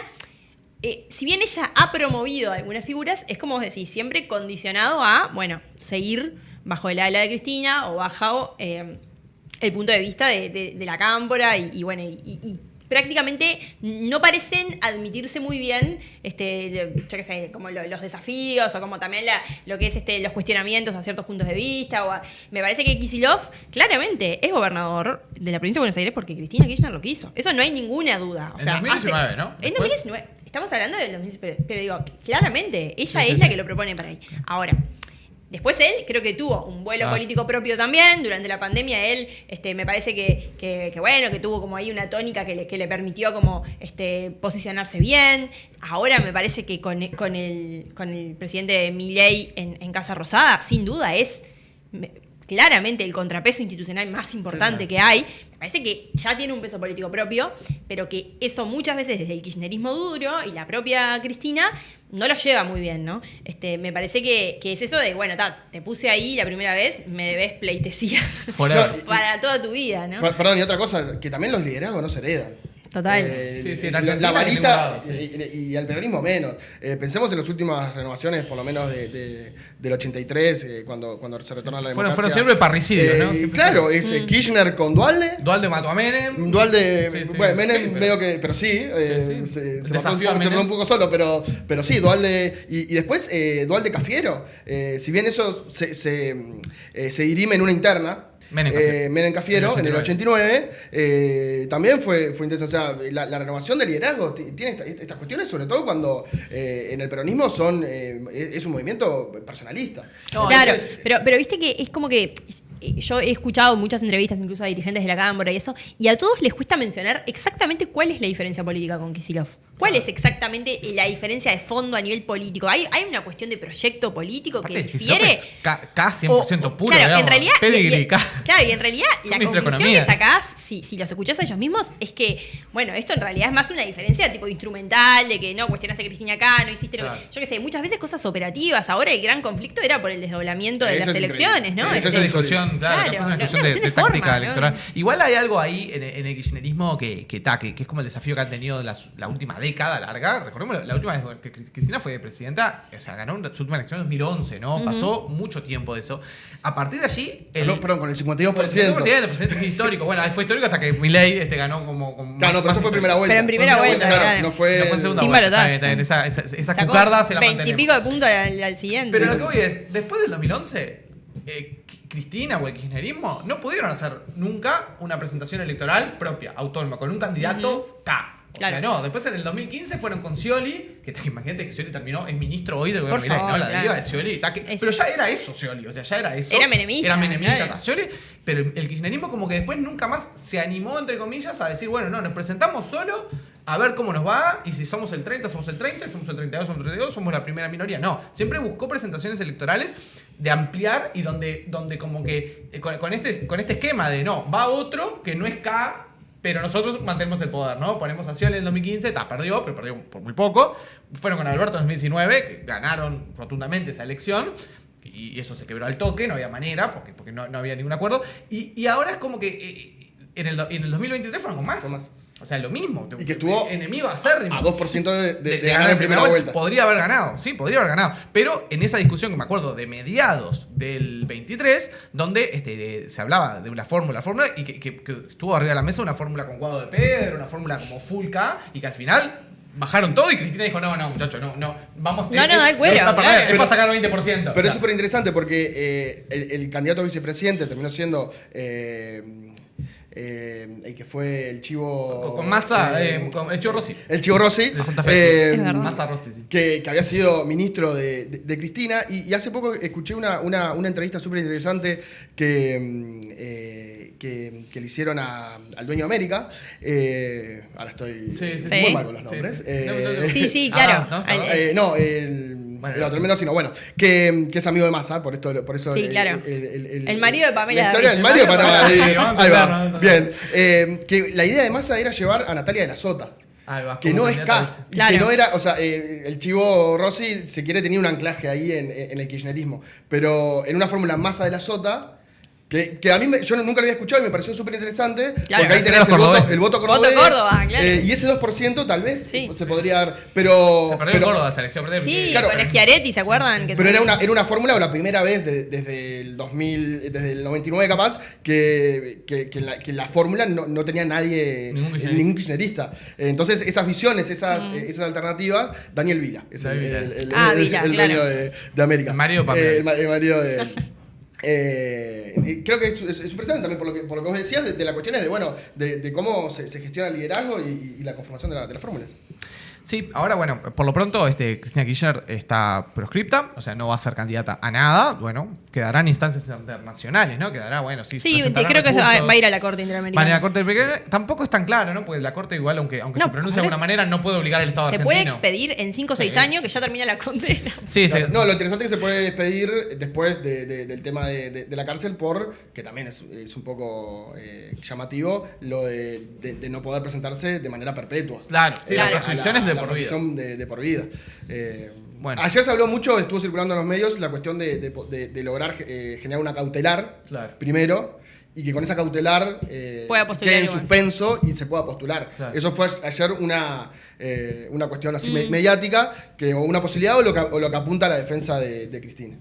Si bien ella ha promovido algunas figuras, es como vos decís, siempre condicionado a, seguir bajo el ala de Cristina o bajo el punto de vista de la cámpora y prácticamente no parecen admitirse muy bien, yo qué sé, como los desafíos o como también lo que es los cuestionamientos a ciertos puntos de vista. Me parece que Kicillof claramente es gobernador de la provincia de Buenos Aires porque Cristina Kirchner lo quiso. Eso no hay ninguna duda. En 2019, ¿no? En 2019. Estamos hablando del 2019, pero digo, claramente, ella es la que lo propone para ahí. Ahora, después él creo que tuvo un vuelo político propio también. Durante la pandemia él me parece que tuvo como ahí una tónica que le permitió como posicionarse bien. Ahora me parece que con el presidente Milei en Casa Rosada, sin duda es claramente el contrapeso institucional más importante que hay. Me parece que ya tiene un peso político propio, pero que eso muchas veces desde el kirchnerismo duro y la propia Cristina no lo lleva muy bien, ¿no? Me parece que es eso de, te puse ahí la primera vez, me debes pleitesía para toda tu vida, ¿no? Perdón, y otra cosa, que también los liderazgos no se heredan. Total. La varita y al peronismo menos. Pensemos en las últimas renovaciones, por lo menos del 83, cuando se retorna la democracia. Fueron siempre parricidios, ¿no? Claro, Kirchner con Dualde. Dualde mató a Menem. Menem medio que... Pero se mató un poco solo, pero sí, Dualde... Y después Dualde Cafiero. Si bien eso se dirime en una interna, Menem Cafiero en el 89 también fue intenso. O sea, la renovación del liderazgo tiene estas cuestiones, sobre todo cuando en el peronismo es un movimiento personalista. Claro, pero viste que es como que yo he escuchado muchas entrevistas incluso a dirigentes de la Cámara y eso, y a todos les cuesta mencionar exactamente cuál es la diferencia política con Kicillof. ¿Cuál es exactamente la diferencia de fondo a nivel político? ¿Hay una cuestión de proyecto político que difiere? Es casi 100% puro, claro, digamos. en realidad, Claro, y en realidad la conclusión que sacás, si los escuchás a ellos mismos, es que, esto en realidad es más una diferencia tipo instrumental, de que no cuestionaste a Cristina acá, no hiciste lo que... Yo qué sé, muchas veces cosas operativas. Ahora el gran conflicto era por el desdoblamiento de las elecciones, ¿no? Esa es la discusión, claro, es una discusión de táctica electoral. Igual hay algo ahí en el kirchnerismo que es como el desafío que han tenido la última década larga. Recordemos, la última vez que Cristina fue presidenta, ganó su última elección en 2011, ¿no? Pasó mucho tiempo de eso. A partir de allí... Perdón, con el 52%. El presidente histórico. Bueno, fue histórico hasta que Milei ganó como claro, pero eso fue primera vuelta. Pero en primera vuelta, claro. No fue en segunda vuelta. Esa cucarda se la mantenemos. 20 y pico de puntos al siguiente. Pero lo que voy es, después del 2011... Cristina o el kirchnerismo no pudieron hacer nunca una presentación electoral propia, autónoma, con un candidato K. Claro. O sea, no, después en el 2015 fueron con Scioli, que imagínate que Scioli terminó, es ministro hoy del gobierno de Milei, ¿no? La deriva de Scioli. Pero ya era eso Scioli, o sea, ya era eso. Era menemista. Claro. Scioli, pero el kirchnerismo como que después nunca más se animó, entre comillas, a decir, nos presentamos solo, a ver cómo nos va, y si somos el 30, somos el 30, somos el 32, somos el 32, somos la primera minoría. No, siempre buscó presentaciones electorales de ampliar y donde como que con este esquema de va otro que no es K, pero nosotros mantenemos el poder, ¿no? Ponemos a Scioli en el 2015, perdió, pero perdió por muy poco. Fueron con Alberto en 2019, que ganaron rotundamente esa elección. Y eso se quebró al toque, no había manera, porque no había ningún acuerdo. Y ahora es como que en el 2023 fueron con más. O sea, lo mismo. Y que estuvo enemigo acérrimo. A 2% de ganar en primera vuelta. Podría haber ganado, sí, podría haber ganado. Pero en esa discusión que me acuerdo de mediados del 23, donde se hablaba de una fórmula, y que estuvo arriba de la mesa una fórmula con Guado de Pedro, una fórmula como full K, y que al final bajaron todo y Cristina dijo, no, muchachos, no, vamos... da el cuero. Es para sacar 20%. Pero es súper interesante porque el candidato a vicepresidente terminó siendo... el que fue el chivo... Con Massa, con el chivo Rossi. El chivo Rossi. De Santa Fe. Massa Rossi, sí. Que había sido ministro de Cristina. Y hace poco escuché una entrevista súper interesante que le hicieron al dueño de América. Ahora estoy muy mal con los nombres. Sí, claro. tremendo, sino bueno, que es amigo de Massa, por eso sí, claro. El marido de Pamela. La historia del marido de Pamela. Ahí va. Bien. Que la idea de Massa era llevar a Natalia de la Sota. Que no es K. Claro. Que no era, o sea, el chivo Rossi se quiere tener un anclaje ahí en el kirchnerismo. Pero en una fórmula Massa de la Sota. Que a mí yo nunca lo había escuchado y me pareció súper interesante, claro, porque ahí tenés el voto cordobés. Voto Córdoba, claro. Y ese 2% tal vez se podría dar. Pero, se perdió en Córdoba esa elección. Sí, claro, con Schiaretti, ¿se acuerdan? Pero era una fórmula, o la primera vez desde el 2000, desde el 99 capaz, que la fórmula no tenía nadie, ningún kirchnerista. Entonces esas visiones, esas alternativas, Daniel Vila. Es el dueño de América. Mario Pamela. El marido de... creo que es súper interesante también por lo que vos decías de las cuestiones de cómo se gestiona el liderazgo y la conformación de las fórmulas. Sí, ahora bueno, por lo pronto Cristina Kirchner está proscripta, o sea, no va a ser candidata a nada. Bueno, quedarán instancias internacionales, ¿no? Quedará, bueno, sí. Sí, creo que va a ir a la Corte Interamericana. Va a ir a la Corte Interamericana. Tampoco es tan claro, ¿no? Porque la Corte igual, aunque se pronuncie de alguna manera, no puede obligar al Estado argentino. Se puede expedir en 5 o 6 años que ya termina la condena. Sí, sí. No, lo interesante es que se puede despedir después del tema de la cárcel que también es un poco llamativo, lo de no poder presentarse de manera perpetua. Claro, sí, la prescripción es de por vida. De por vida. Bueno. Ayer se habló mucho, estuvo circulando en los medios, la cuestión de lograr generar una cautelar primero, y que con esa cautelar quede en suspenso y se pueda postular. Claro. Eso fue ayer una cuestión así mediática, o una posibilidad o lo que apunta a la defensa de Cristina.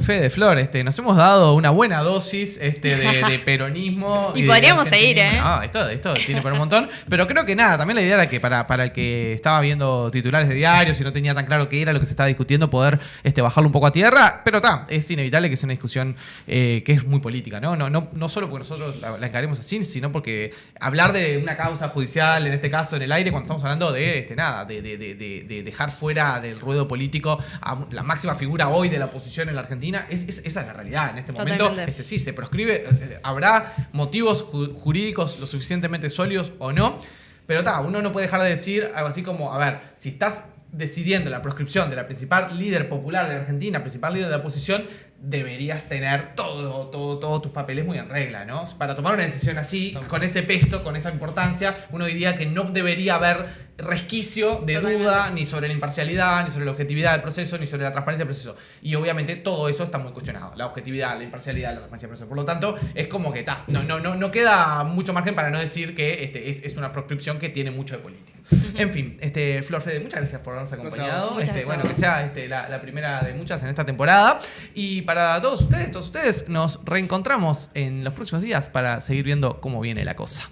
Fede Flor, nos hemos dado una buena dosis de peronismo. Y podríamos seguir, No, esto tiene para un montón. Pero creo que nada, también la idea era que para el que estaba viendo titulares de diarios y no tenía tan claro qué era lo que se estaba discutiendo, poder bajarlo un poco a tierra. Pero es inevitable que sea una discusión que es muy política, ¿no? No solo porque nosotros la encaremos así, sino porque hablar de una causa judicial, en este caso en el aire, cuando estamos hablando de dejar fuera del ruedo político a la máxima figura hoy de la oposición en la Argentina. Esa es la realidad en este momento. Sí, se proscribe. Habrá motivos jurídicos lo suficientemente sólidos o no, pero uno no puede dejar de decir algo así como, a ver, si estás decidiendo la proscripción de la principal líder popular de la Argentina, principal líder de la oposición, deberías tener todos tus papeles muy en regla, ¿no? Para tomar una decisión así, con ese peso, con esa importancia, uno diría que no debería haber resquicio de duda ni sobre la imparcialidad, ni sobre la objetividad del proceso, ni sobre la transparencia del proceso. Y obviamente todo eso está muy cuestionado. La objetividad, la imparcialidad, la transparencia del proceso. Por lo tanto, es como que no queda mucho margen para no decir que es una proscripción que tiene mucho de política. En fin, Flor, Fede, muchas gracias por habernos acompañado. Bueno, que sea la primera de muchas en esta temporada. Y para todos ustedes, nos reencontramos en los próximos días para seguir viendo cómo viene la cosa.